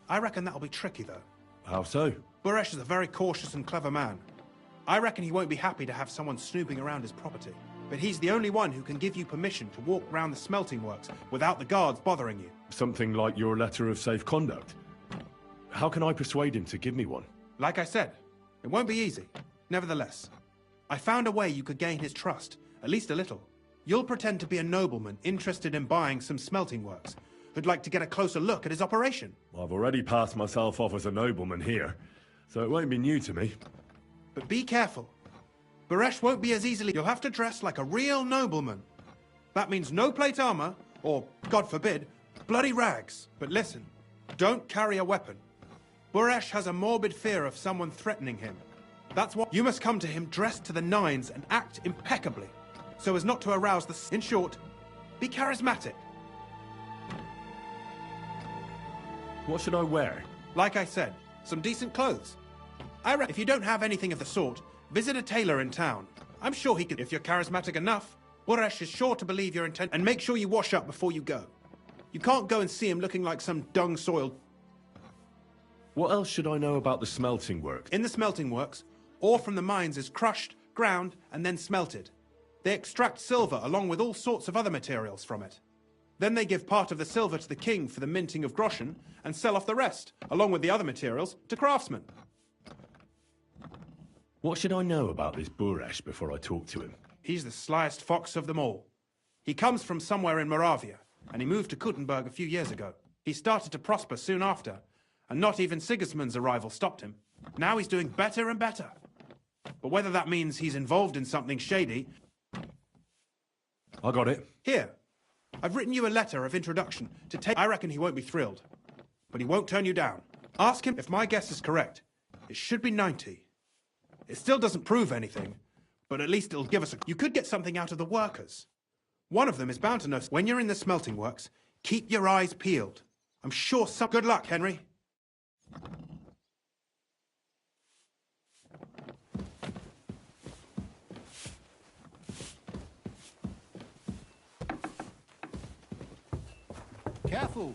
I reckon that'll be tricky, though. How so? Buresh is a very cautious and clever man. I reckon he won't be happy to have someone snooping around his property. But he's the only one who can give you permission to walk round the smelting works without the guards bothering you. Something like your letter of safe conduct? How can I persuade him to give me one? Like I said, it won't be easy. Nevertheless, I found a way you could gain his trust, at least a little. You'll pretend to be a nobleman interested in buying some smelting works, who'd like to get a closer look at his operation. I've already passed myself off as a nobleman here, so it won't be new to me. But be careful. Buresh won't be as easily... You'll have to dress like a real nobleman. That means no plate armor, or, God forbid, bloody rags. But listen, Don't carry a weapon. Buresh has a morbid fear of someone threatening him. That's why you must come to him dressed to the nines and act impeccably, so as not to arouse the... In short, be charismatic. What should I wear? Like I said, some decent clothes. If you don't have anything of the sort, visit a tailor in town. I'm sure he could... If you're charismatic enough, Buresh is sure to believe your intent. And make sure you wash up before you go. You can't go and see him looking like some dung-soiled... What else should I know about the smelting work? In the smelting works, ore from the mines is crushed, ground, and then smelted. They extract silver along with all sorts of other materials from it. Then they give part of the silver to the king for the minting of groschen and sell off the rest, along with the other materials, to craftsmen. What should I know about this Buresh before I talk to him? He's the slyest fox of them all. He comes from somewhere in Moravia, and he moved to Kuttenberg a few years ago. He started to prosper soon after, and not even Sigismund's arrival stopped him. Now he's doing better and better. But whether that means he's involved in something shady... I got it. Here. I've written you a letter of introduction to take... I reckon he won't be thrilled. But he won't turn you down. Ask him if my guess is correct. It should be 90. It still doesn't prove anything, but at least it'll give us a... You could get something out of the workers. One of them is bound to know... When you're in the smelting works, keep your eyes peeled. I'm sure some... Good luck, Henry. Careful.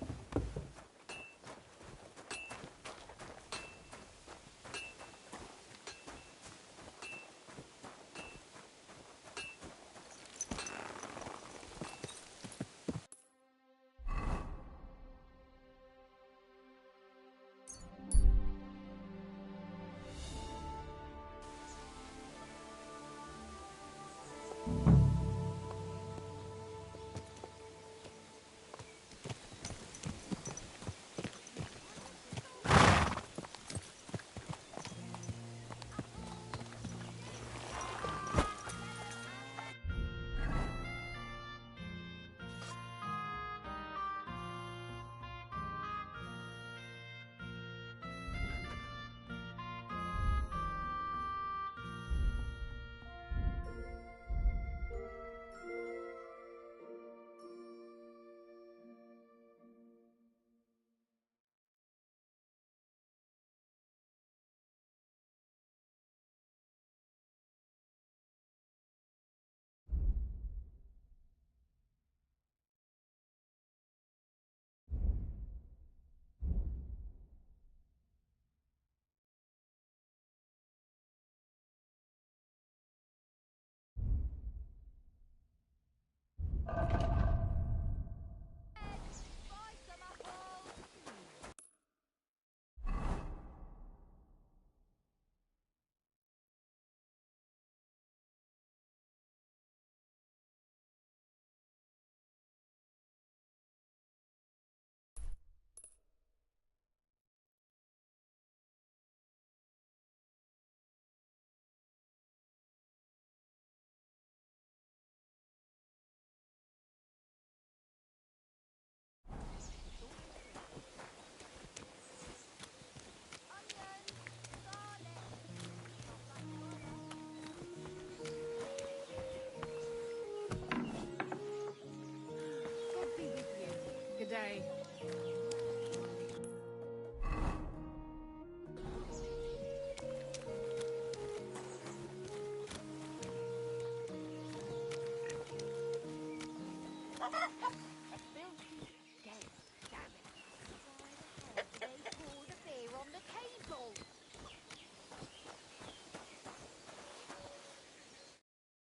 Good day.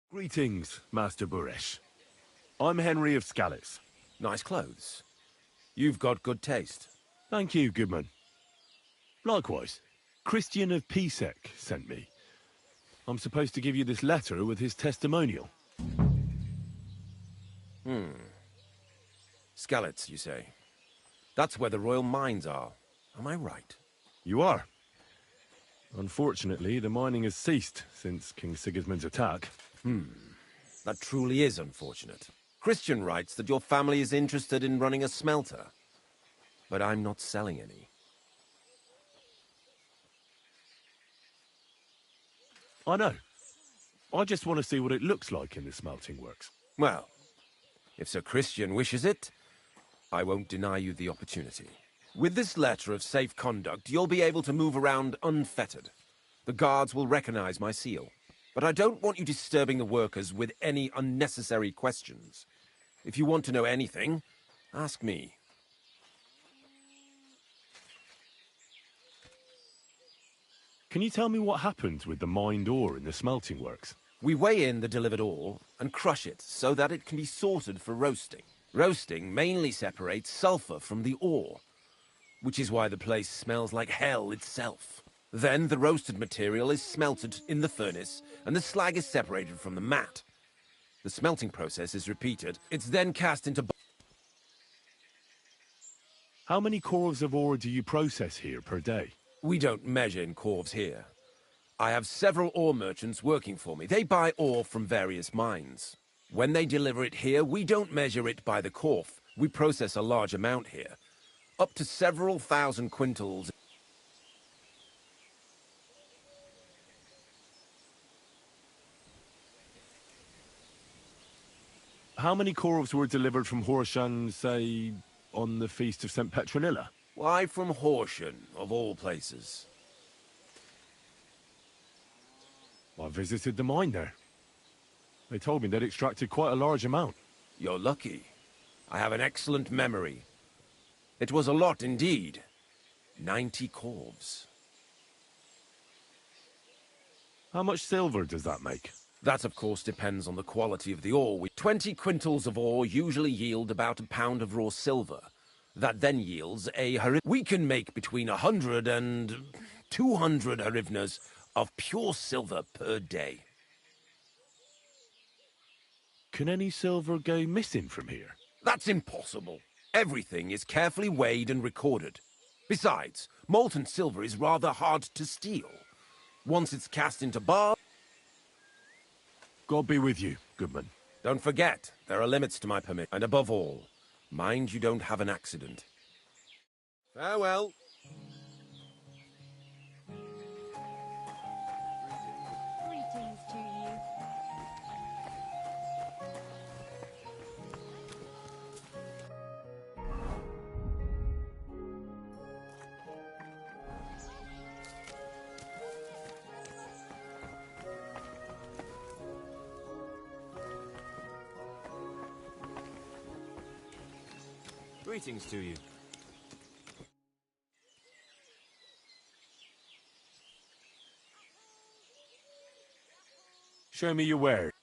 Greetings, Master Buresh. I'm Henry of Skalitz. Nice clothes. You've got good taste. Thank you, Goodman. Likewise, Christian of Pisek sent me. I'm supposed to give you this letter with his testimonial. Skalitz, you say? That's where the royal mines are. Am I right? You are. Unfortunately, the mining has ceased since King Sigismund's attack. That truly is unfortunate. Christian writes that your family is interested in running a smelter. but I'm not selling any. I know. I just want to see what it looks like in the smelting works. Well, if Sir Christian wishes it, I won't deny you the opportunity. With this letter of safe conduct, you'll be able to move around unfettered. The guards will recognize my seal. But I don't want you disturbing the workers with any unnecessary questions. If you want to know anything, ask me. Can you tell me what happens with the mined ore in the smelting works? We weigh in the delivered ore and crush it so that it can be sorted for roasting. Roasting mainly separates sulfur from the ore, which is why the place smells like hell itself. Then the roasted material is smelted in the furnace and the slag is separated from the matte. The smelting process is repeated. It's then cast into... How many corves of ore do you process here per day? We don't measure in corves here. I have several ore merchants working for me. They buy ore from various mines. When they deliver it here, we don't measure it by the corf. We process a large amount here. Up to several thousand quintals. How many corves were delivered from Horsham, say, on the Feast of St. Petronilla? Why from Horsham, of all places? I visited the mine there. They told me they'd extracted quite a large amount. You're lucky. I have an excellent memory. It was a lot indeed. 90 corves. How much silver does that make? That, of course, depends on the quality of the ore. 20 quintals of ore usually yield about a pound of raw silver. That then yields a We can make between 100 and 200 hryvnias of pure silver per day. Can any silver go missing from here? That's impossible. Everything is carefully weighed and recorded. Besides, molten silver is rather hard to steal. Once it's cast into bars... God be with you, Goodman. Don't forget, there are limits to my permit. And above all, mind you don't have an accident. Farewell. Greetings to you. Greetings to you. Show me your wares.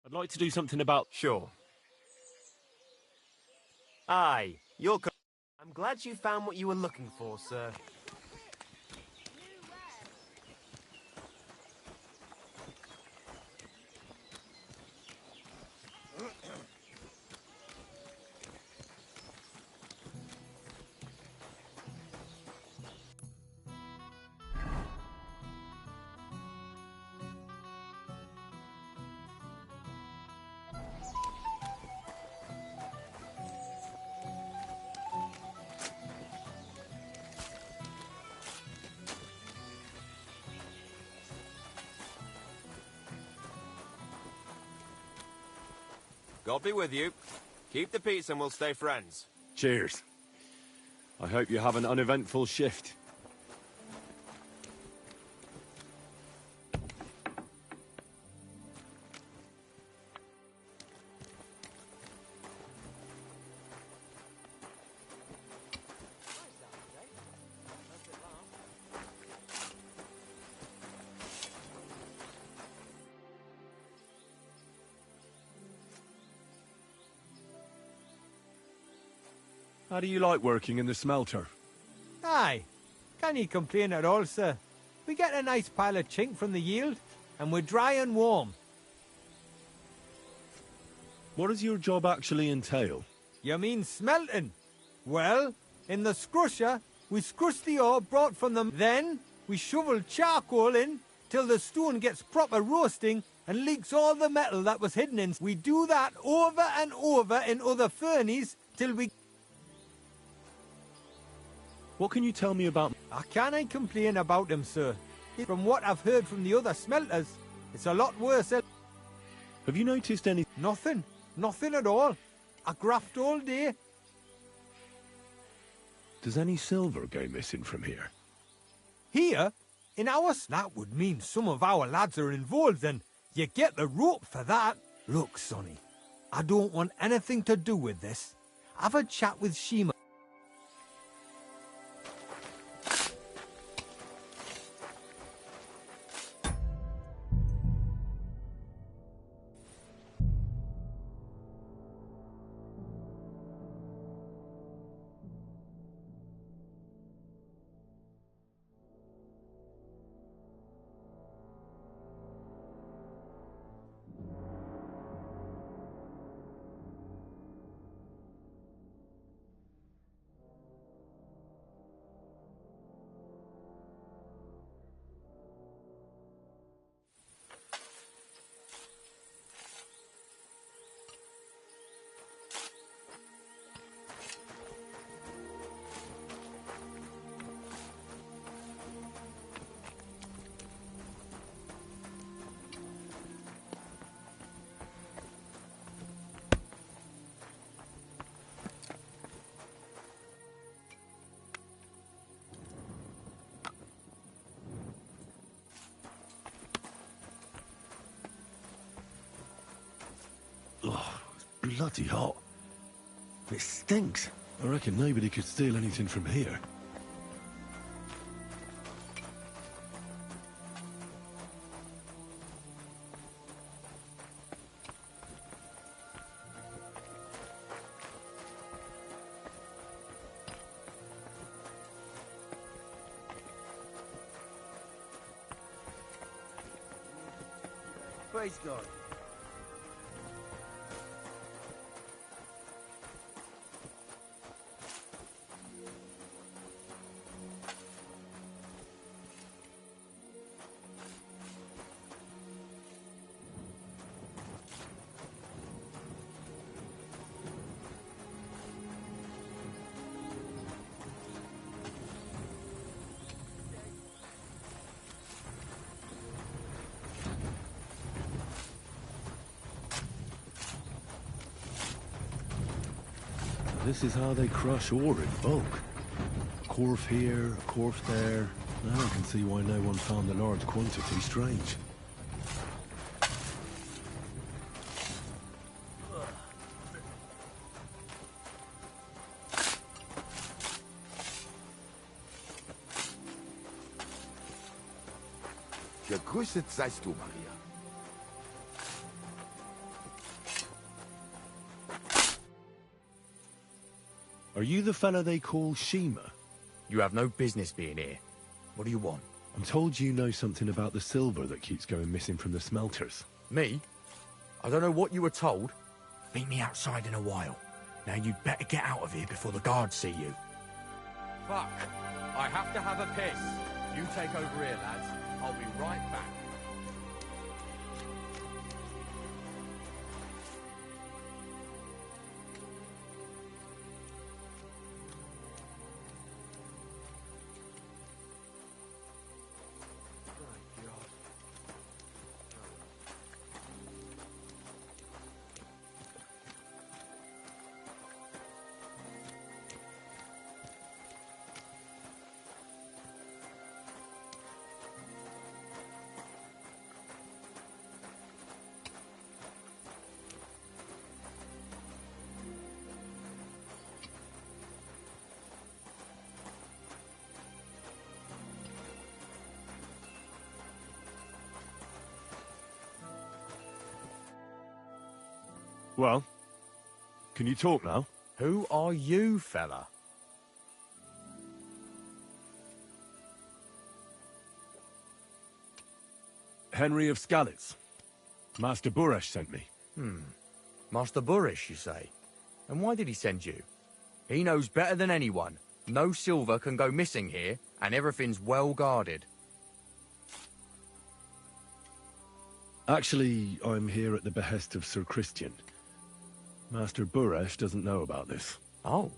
I'd like to do something about... Sure. Aye, I'm glad you found what you were looking for, sir. God be with you. Keep the peace and we'll stay friends. Cheers. I hope you have an uneventful shift. How do you like working in the smelter? Aye. Can you complain at all, sir? We get a nice pile of chink from the yield, and we're dry and warm. What does your job actually entail? You mean smelting? Well, in the scrusher, we scrush the ore brought from them. Then we shovel charcoal in till the stone gets proper roasting and leaks all the metal that was hidden in. We do that over and over in other furnaces till we... What can you tell me about... I can't complain about them, sir. From what I've heard from the other smelters, it's a lot worse. Have you noticed any... Nothing. Nothing at all. I graft all day. Does any silver go missing from here? Here? In ours? That would mean some of our lads are involved, and you get the rope for that. Look, Sonny, I don't want anything to do with this. Have a chat with Shima. Oh, it's bloody hot. It stinks. I reckon nobody could steal anything from here. Praise God. This is how they crush ore in bulk. A corf here, a corf there. Now I can see why no one found the large quantity strange. Gegrüßet seist du, Maria. Are you the fella they call Shima? You have no business being here. What do you want? I'm told you know something about the silver that keeps going missing from the smelters. Me? I don't know what you were told. Meet me outside in a while. Now you'd better get out of here before the guards see you. Fuck. I have to have a piss. You take over here, lads. I'll be right back. Well, can you talk now? Who are you, fella? Henry of Skalitz. Master Buresh sent me. Master Burish, you say? And why did he send you? He knows better than anyone. No silver can go missing here, and everything's well guarded. Actually, I'm here at the behest of Sir Christian. Master Burish doesn't know about this. Oh.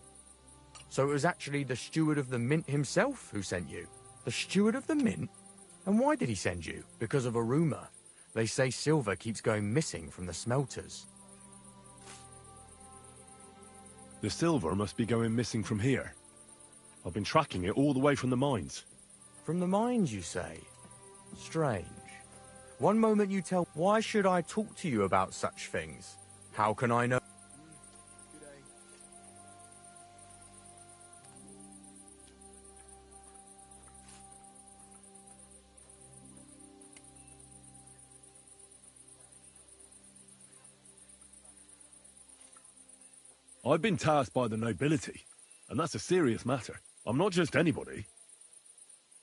So it was actually the steward of the mint himself who sent you? The steward of the mint? And why did he send you? Because of a rumour. They say silver keeps going missing from the smelters. The silver must be going missing from here. I've been tracking it all the way from the mines. From the mines, you say? Strange. One moment you tell, why should I talk to you about such things? How can I know? I've been tasked by the nobility, and that's a serious matter. I'm not just anybody.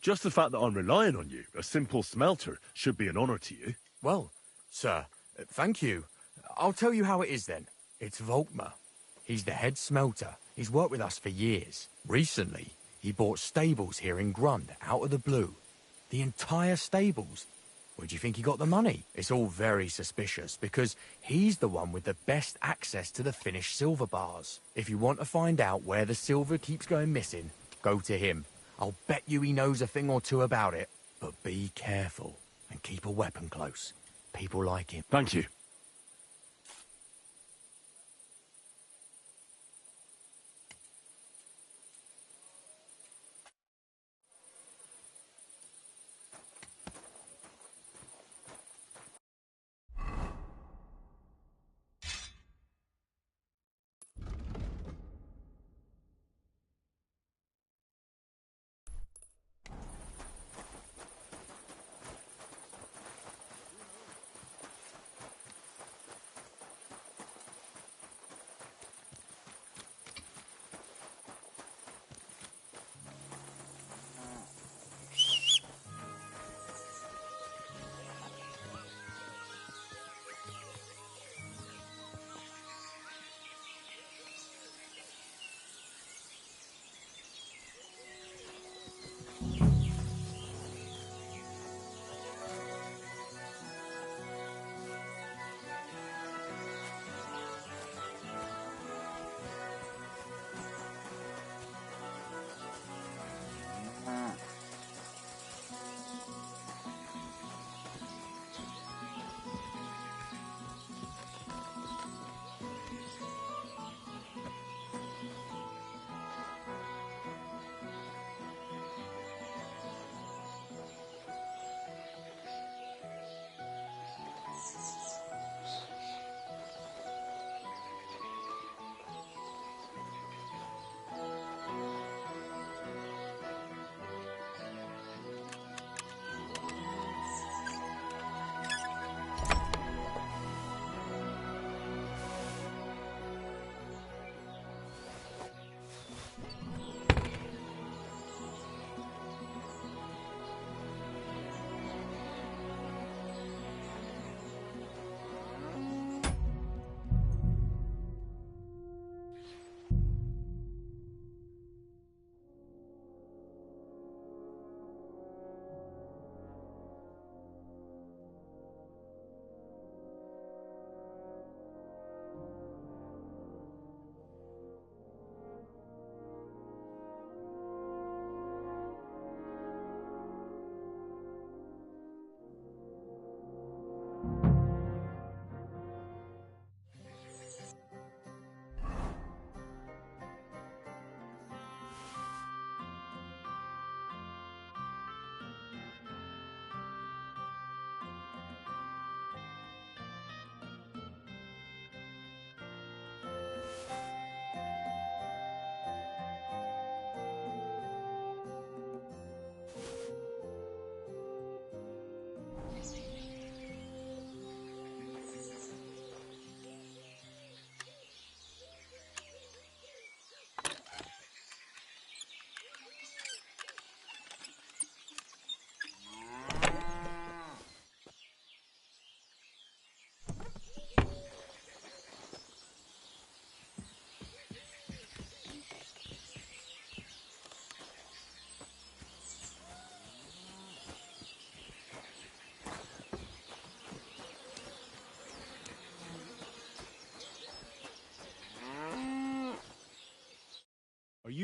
Just the fact that I'm relying on you, a simple smelter, should be an honor to you. Well, sir, thank you. I'll tell you how it is then. It's Volkmar. He's the head smelter. He's worked with us for years. Recently, he bought stables here in Grund, out of the blue. The entire stables. Where do you think he got the money? It's all very suspicious, because he's the one with the best access to the finished silver bars. If you want to find out where the silver keeps going missing, go to him. I'll bet you he knows a thing or two about it. But be careful, and keep a weapon close. People like him. Thank you.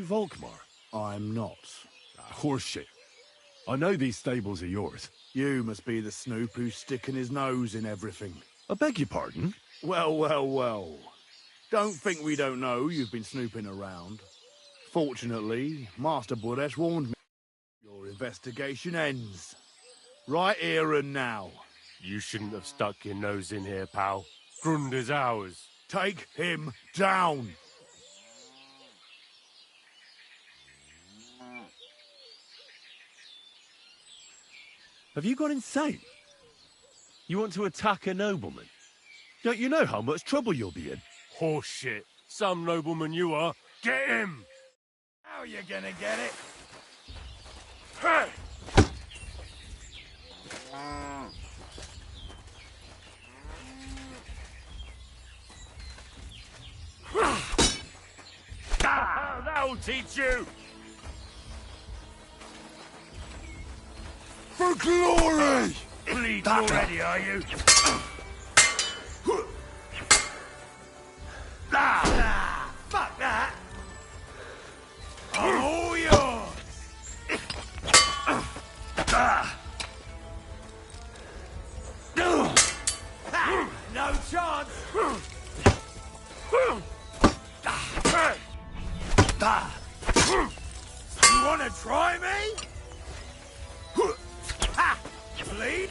you Volkmar? I'm not. Horseshit. I know these stables are yours. You must be the snoop who's sticking his nose in everything. I beg your pardon? Well, well, well. Don't think we don't know you've been snooping around. Fortunately, Master Buresh warned me. Your investigation ends. Right here and now. You shouldn't have stuck your nose in here, pal. Grund is ours. Take him down! Have you gone insane? You want to attack a nobleman? Don't you know how much trouble you'll be in? Horseshit. Some nobleman you are. Get him! How you gonna get it? Hey! That'll teach you! For glory! Bleeding already, are you? Fuck that! I'm all yours! No chance! You wanna try me? Ha! Bleed?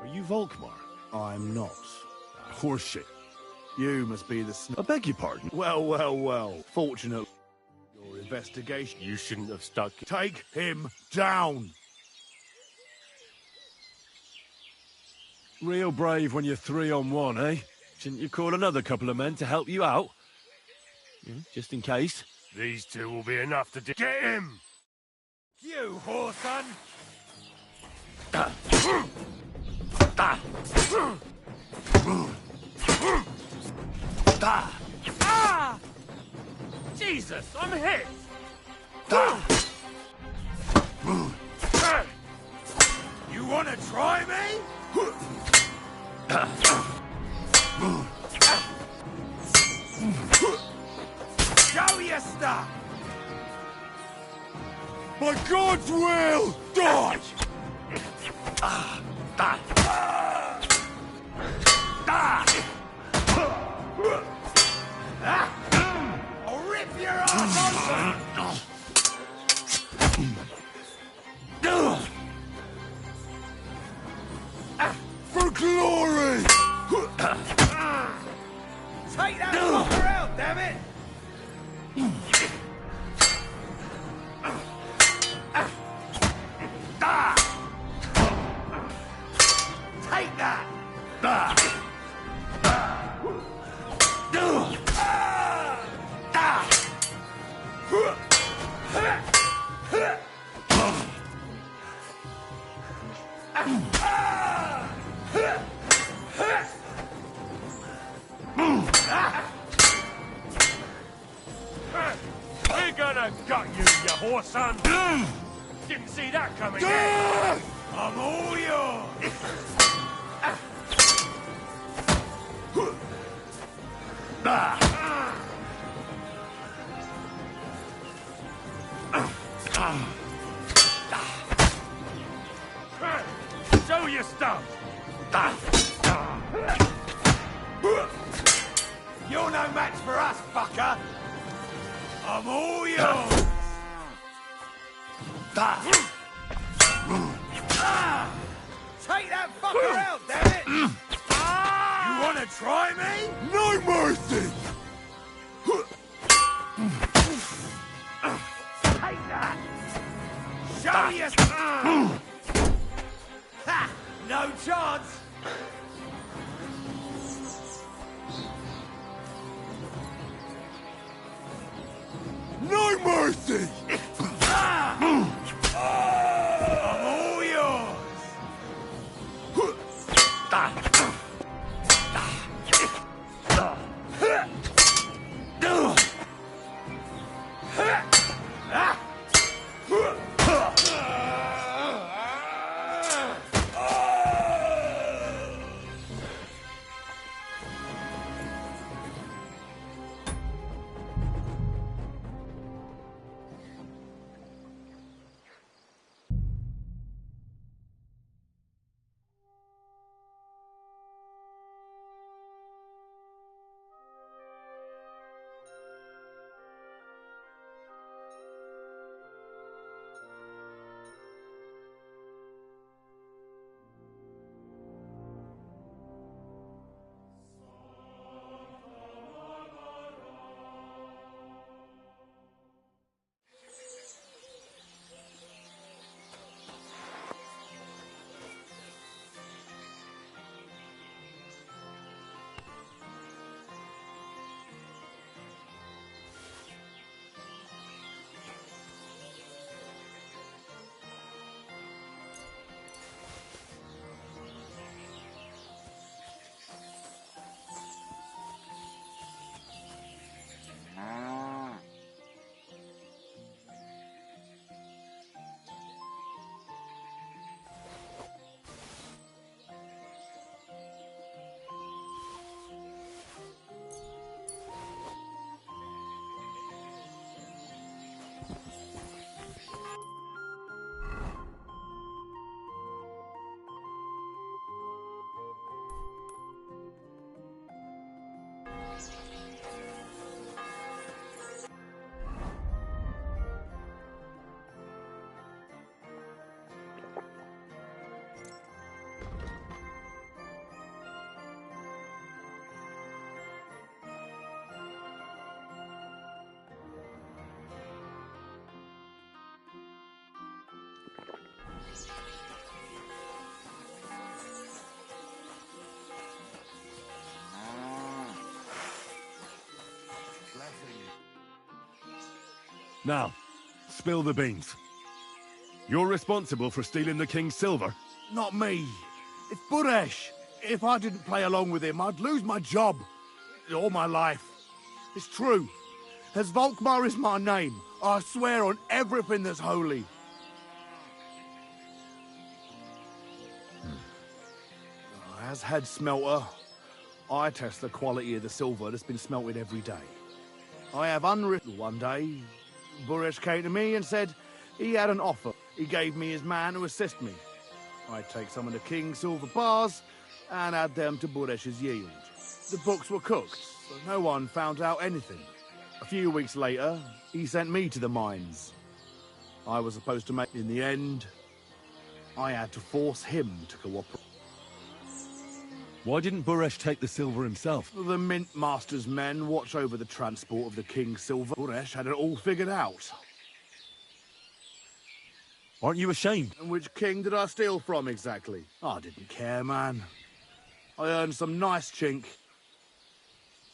Are you Volkmar? I'm not. Horseshit. You must be the I beg your pardon? Well, well, well. Fortunately, your investigation... You shouldn't have stuck... Take him down! Real brave when you're 3-on-1, eh? Shouldn't you call another couple of men to help you out? Just in case. These two will be enough to get him! You whoreson! Ah! Jesus, I'm hit! You wanna try me? Show your stuff! By God's will, die! I'll rip your ass open! Take that fucker out, damn it! Take that! We're gonna gut you, you horse son! Didn't see that coming, did? I'm all yours! Show your stuff! You're no match for us, fucker! I'm all yours! Take that fucker out, damn it! You wanna try me? No mercy! Take that! Show you! Ha! No chance! No mercy! I'm all yours! Now, spill the beans. You're responsible for stealing the king's silver? Not me. It's Buresh. If I didn't play along with him, I'd lose my job. All my life. It's true. As Volkmar is my name, I swear on everything that's holy. As head smelter, I test the quality of the silver that's been smelted every day. I have unwritten one day. Buresh came to me and said he had an offer. He gave me his man to assist me. I'd take some of the king's silver bars and add them to Buresh's yield. The books were cooked, so no one found out anything. A few weeks later, he sent me to the mines. I was supposed to make... In the end, I had to force him to cooperate. Why didn't Buresh take the silver himself? The Mint Master's men watch over the transport of the King's silver. Buresh had it all figured out. Aren't you ashamed? And which king did I steal from, exactly? I didn't care, man. I earned some nice chink.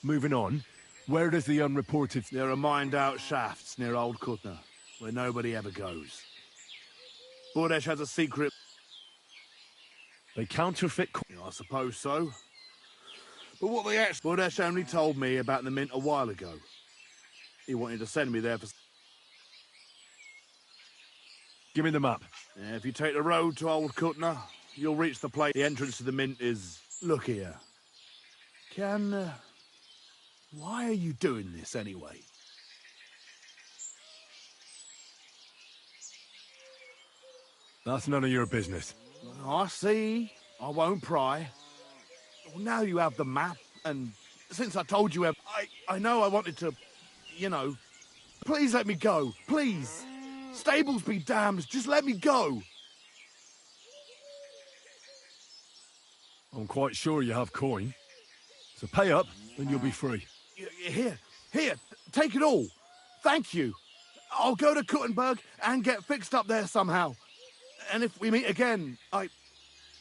Moving on, where does the unreported... There are mined-out shafts near Old Kutna, where nobody ever goes. Buresh has a secret... They counterfeit... I suppose so. But what they actually... Buresh only told me about the Mint a while ago. He wanted to send me there for... Give me the map. Yeah, if you take the road to Old Kutna, you'll reach the place. The entrance to the Mint is... Look here. Why are you doing this, anyway? That's none of your business. I see. I won't pry. Well, now you have the map, and since I told you... I know I wanted to... You know... Please let me go. Please. Stables be damned. Just let me go. I'm quite sure you have coin. So pay up, and you'll be free. Here, take it all. Thank you. I'll go to Kuttenberg and get fixed up there somehow. And if we meet again,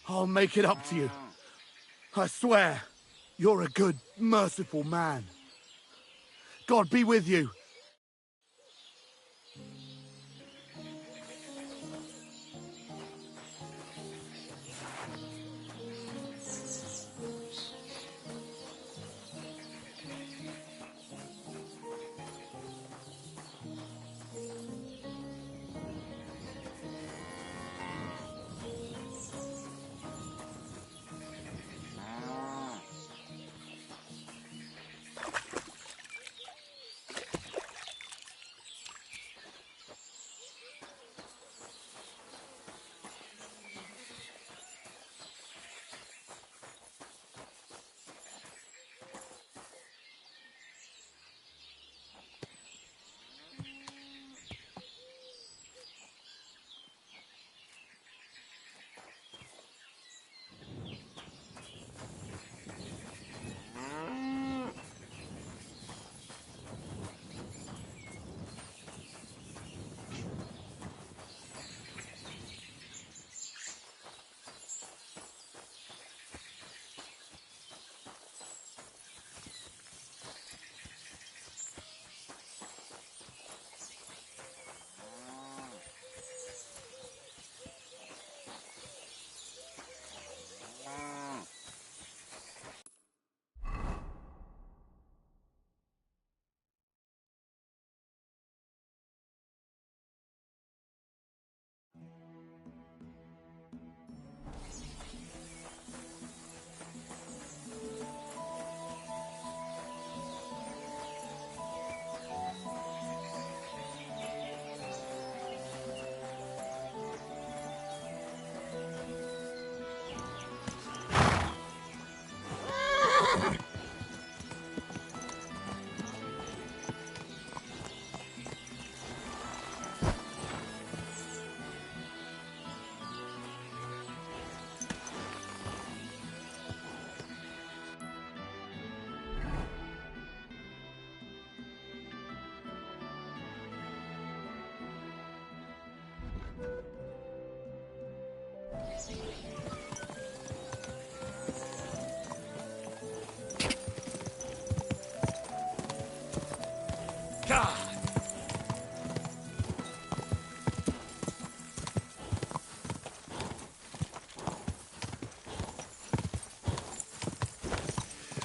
I'll make it up to you. I swear, you're a good, merciful man. God be with you.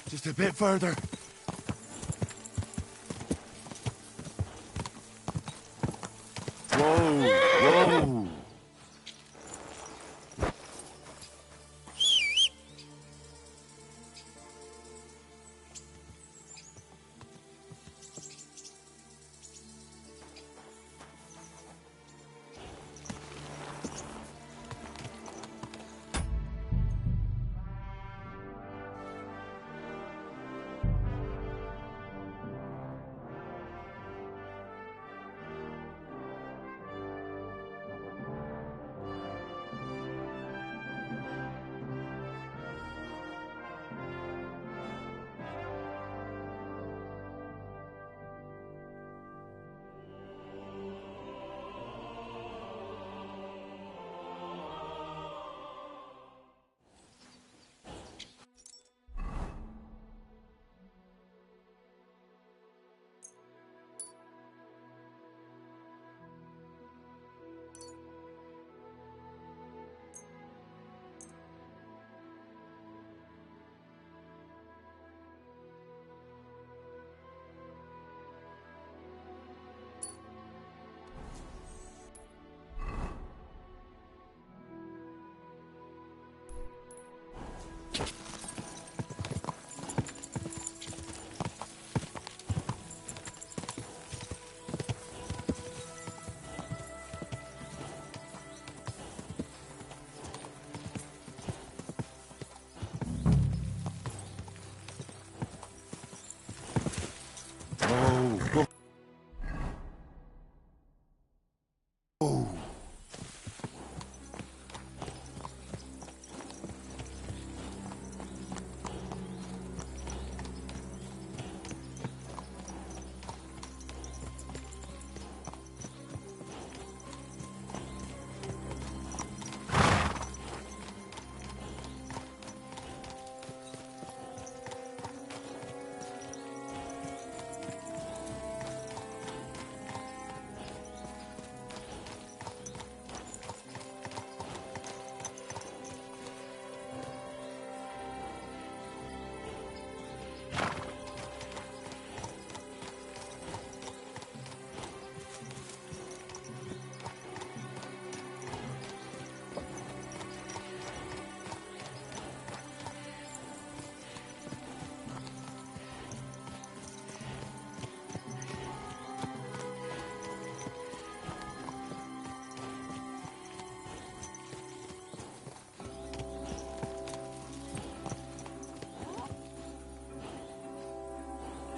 Just a bit further. Whoa!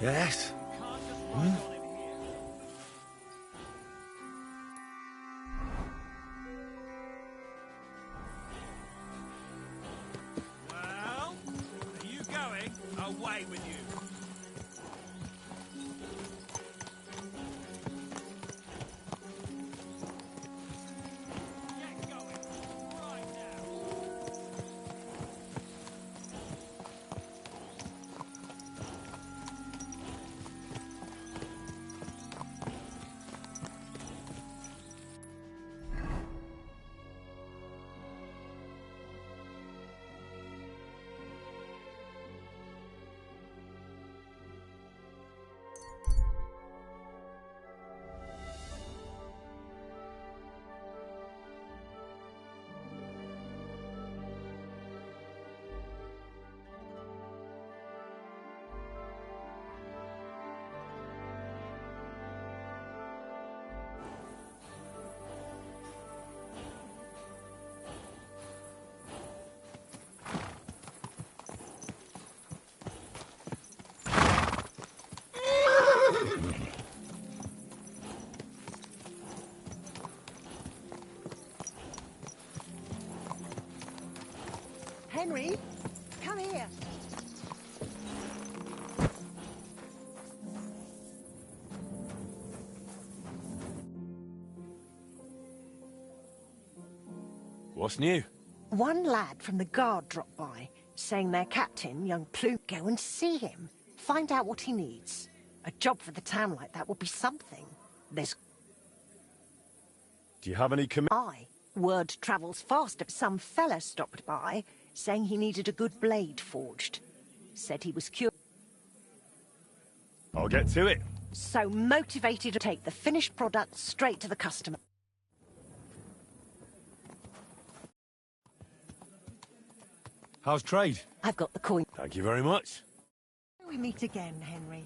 Yes? Hmm? Well, are you going? Away with you. Henry, come here. What's new? One lad from the guard dropped by, saying their captain, young Plume, go and see him. Find out what he needs. A job for the town like that would be something. There's... Do you have any Word travels fast. Some fella stopped by, saying he needed a good blade forged. Said he was cured. I'll get to it. So motivated to take the finished product straight to the customer. How's trade? I've got the coin. Thank you very much. We meet again, Henry.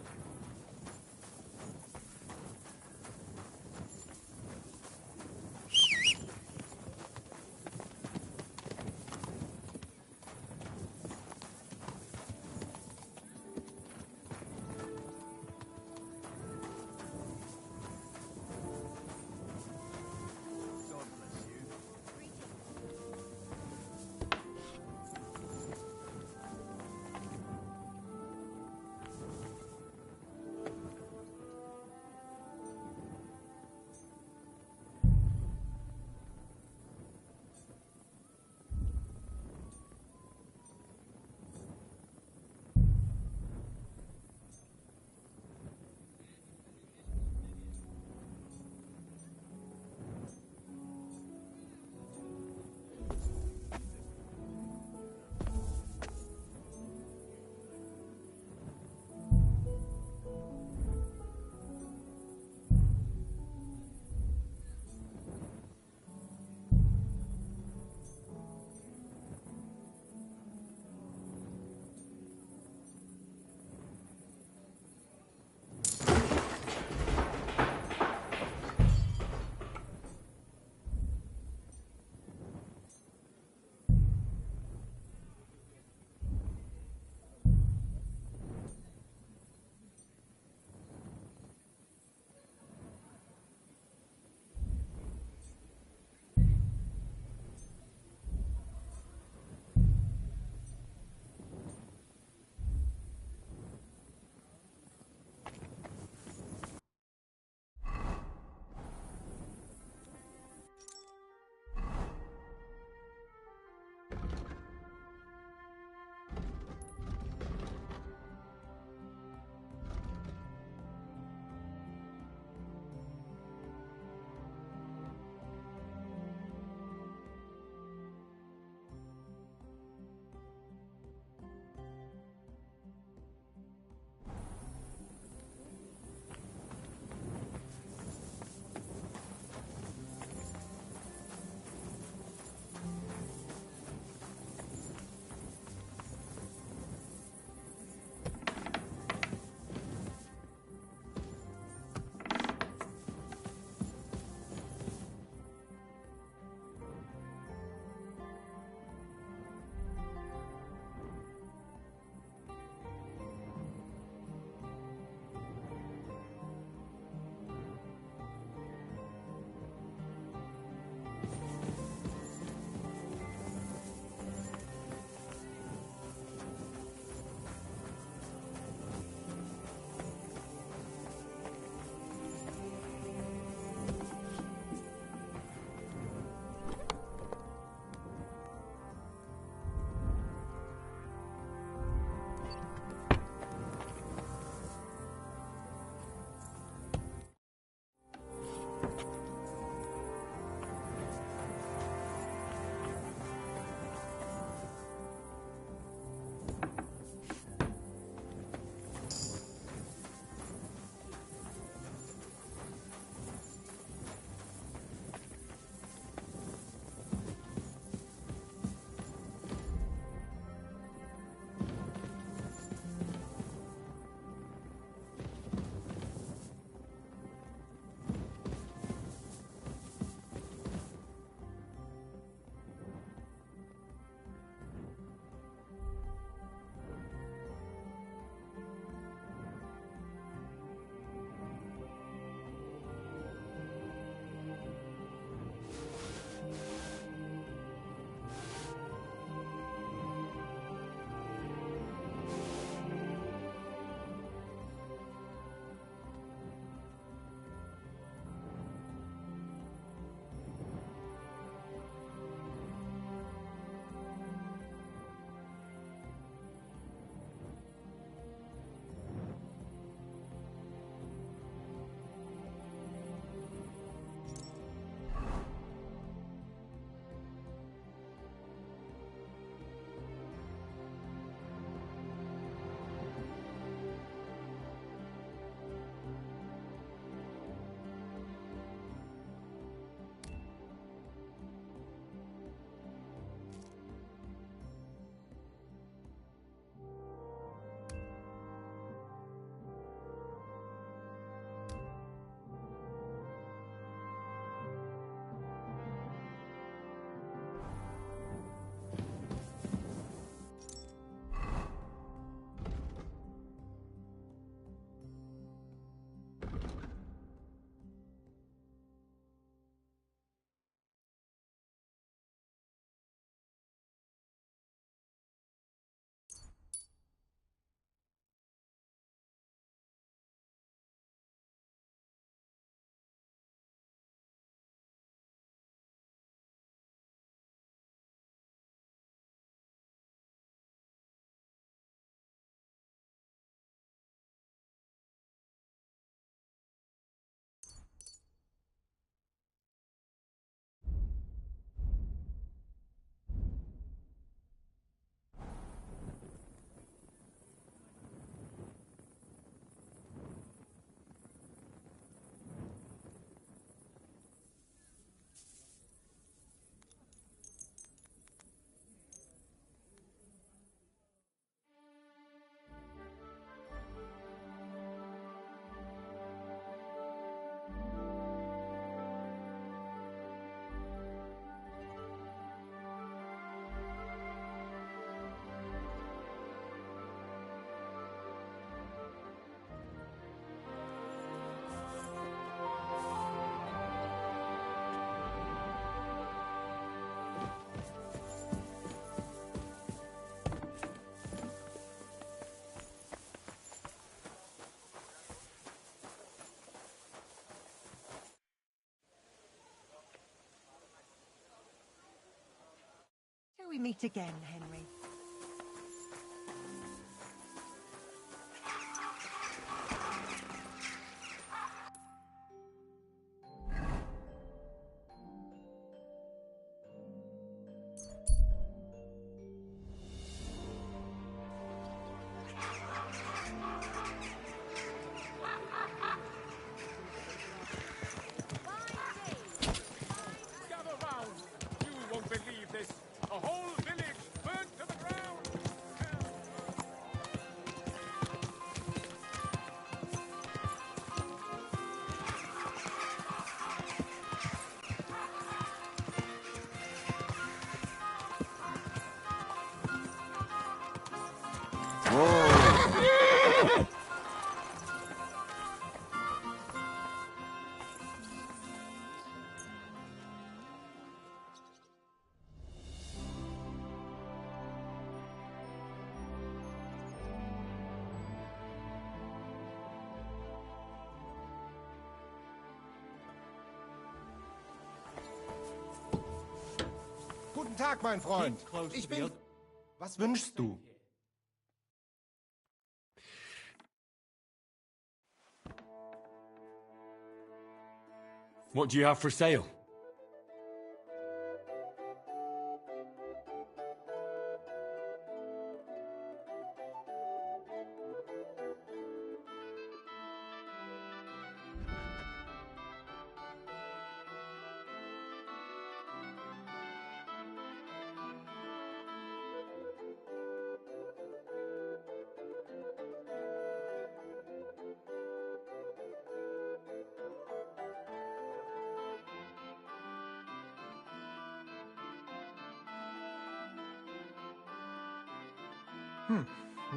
meet again, Henry. Gather round! You won't believe this! A whole village burnt to the ground! Guten Tag, mein Freund. Ich bin... Was wünschst du? What do you have for sale?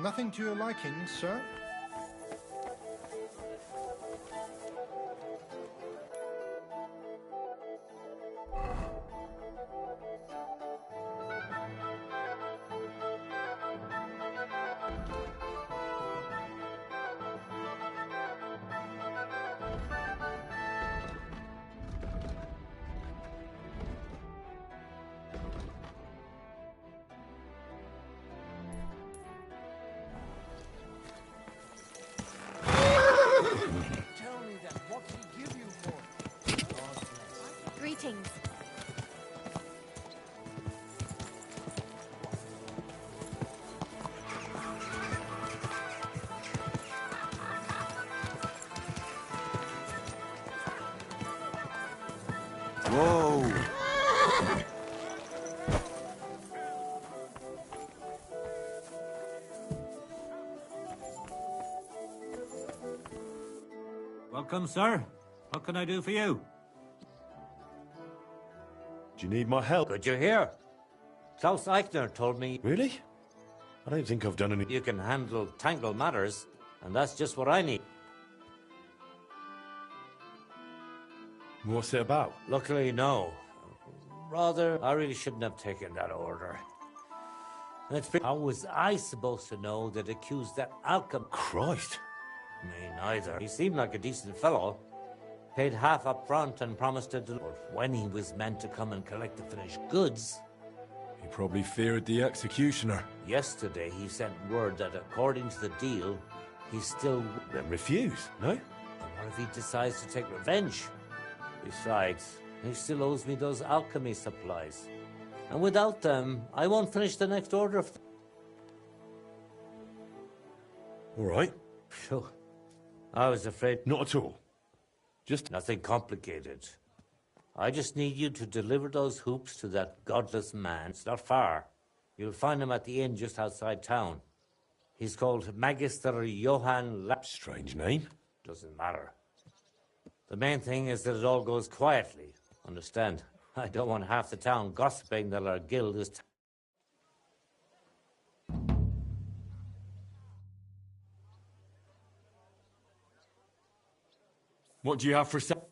Nothing to your liking, sir? Tell me then, what did he give you for? Greetings. Whoa! Welcome, sir. What can I do for you? Do you need my help? Good you're here. Klaus Eichner told me... Really? I don't think I've done any... You can handle tangled matters, and that's just what I need. What's it about? Luckily, no. Rather, I really shouldn't have taken that order. How was I supposed to know that accused that alchemist? Christ. Me neither. He seemed like a decent fellow. Paid half up front and promised to deliver. When he was meant to come and collect the finished goods... He probably feared the executioner. Yesterday, he sent word that according to the deal, he's still... Then refuse, no? And what if he decides to take revenge? Besides, he still owes me those alchemy supplies. And without them, I won't finish the next order of... All right. Sure. I was afraid... Not at all. Just... Nothing complicated. I just need you to deliver those hoops to that godless man. It's not far. You'll find him at the inn just outside town. He's called Magister Johann Lapp. Strange name. Doesn't matter. The main thing is that it all goes quietly. Understand? I don't want half the town gossiping that our guild is... What do you have for sale?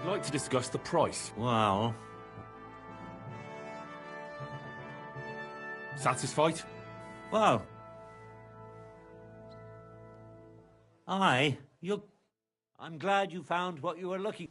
I'd like to discuss the price. Well... Satisfied? Well... I'm glad you found what you were looking...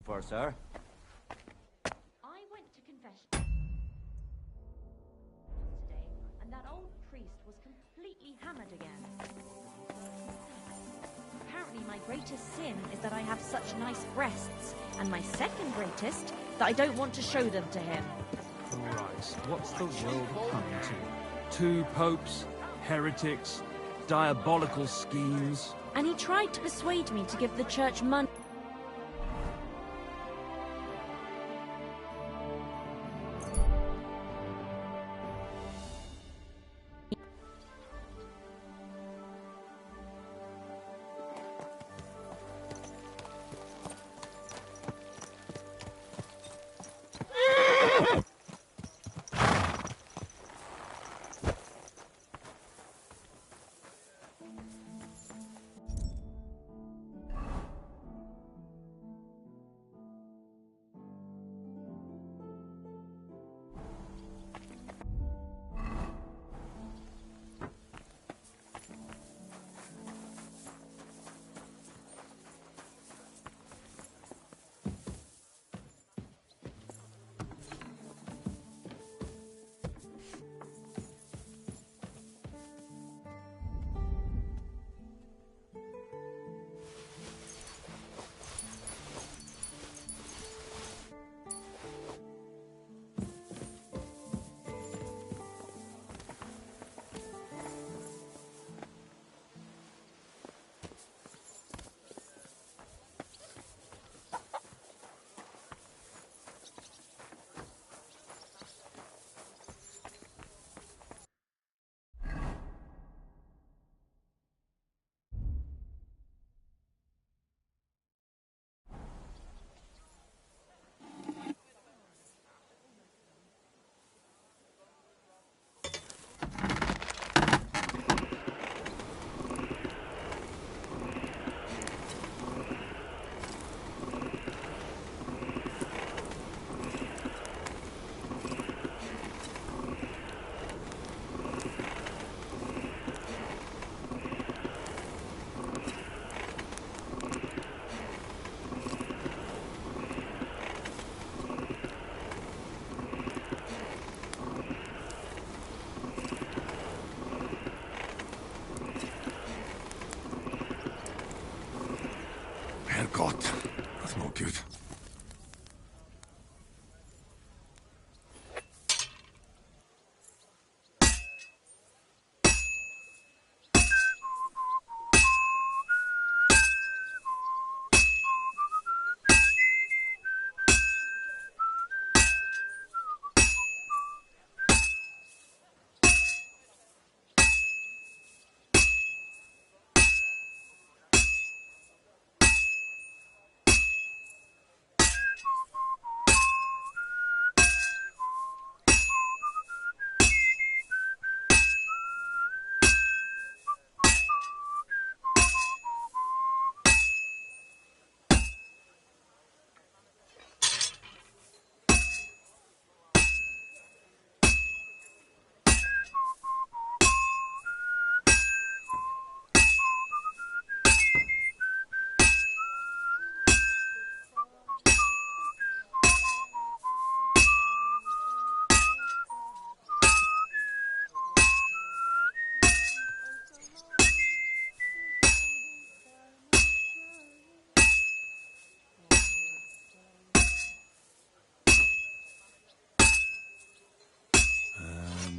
for, sir. I went to confession today, and that old priest was completely hammered again. Apparently my greatest sin is that I have such nice breasts, and my second greatest, that I don't want to show them to him. Christ, what's the world coming to? 2 popes, heretics, diabolical schemes. And he tried to persuade me to give the church money. Herrgott, that's not good.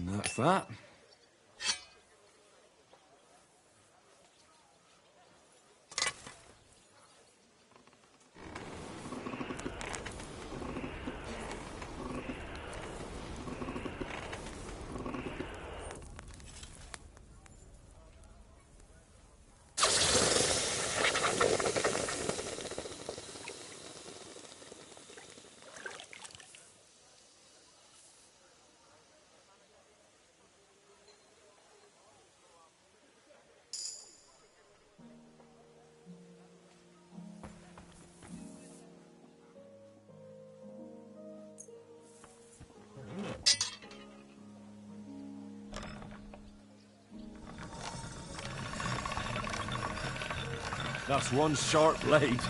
That's that. That's one sharp blade.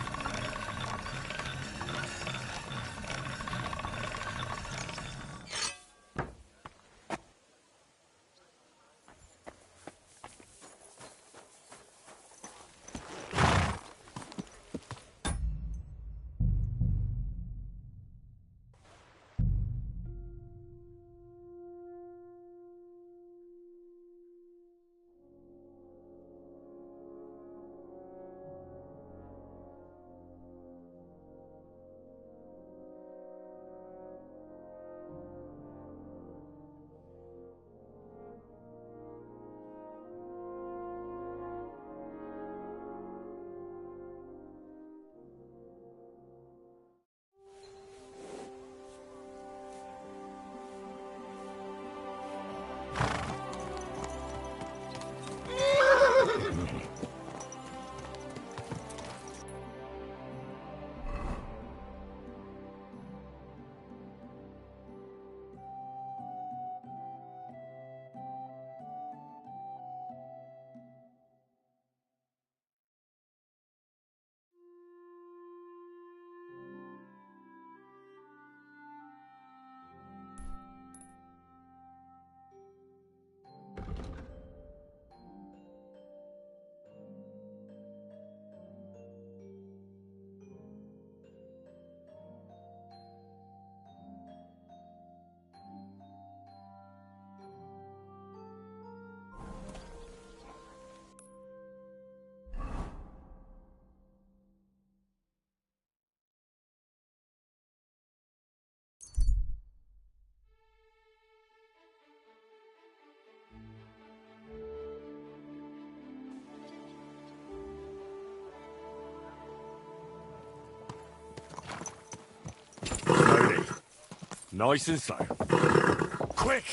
Slowly. Nice and slow. Quick!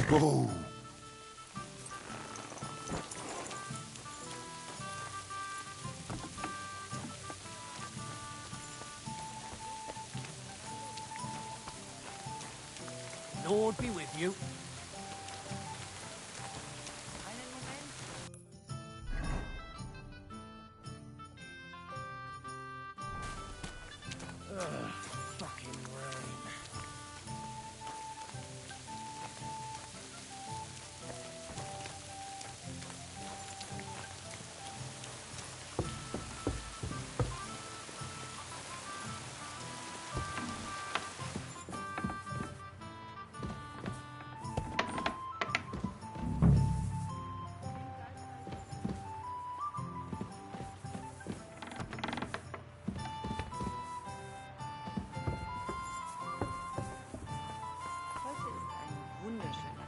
Go! Lord be with you. Fucking rain. Heute ist ein wunderschöner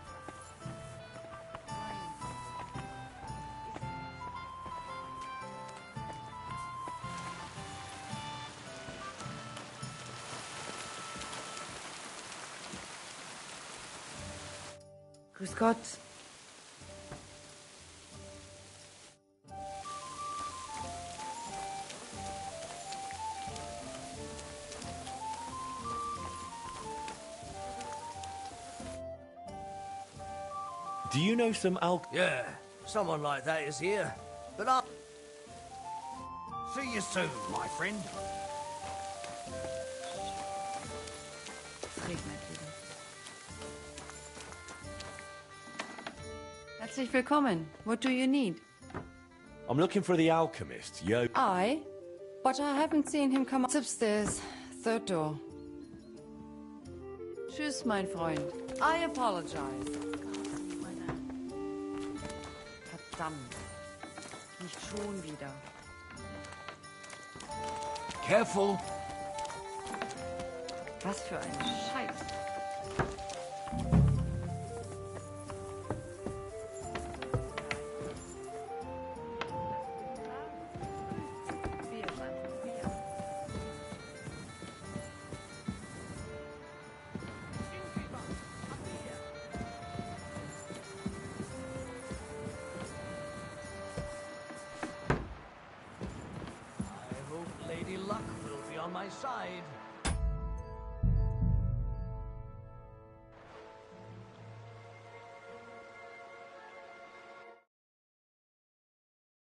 Grüß Gott. Do you know some Yeah, someone like that is here. But I'll see you soon, my friend. Es regnet wieder. Herzlich willkommen. What do you need? I'm looking for the alchemist, Yo. But I haven't seen him come upstairs. Third door. Tschüss, mein Freund. I apologize. Verdammt. Nicht schon wieder. Careful. Was für ein Scheiß. luck will be on my side.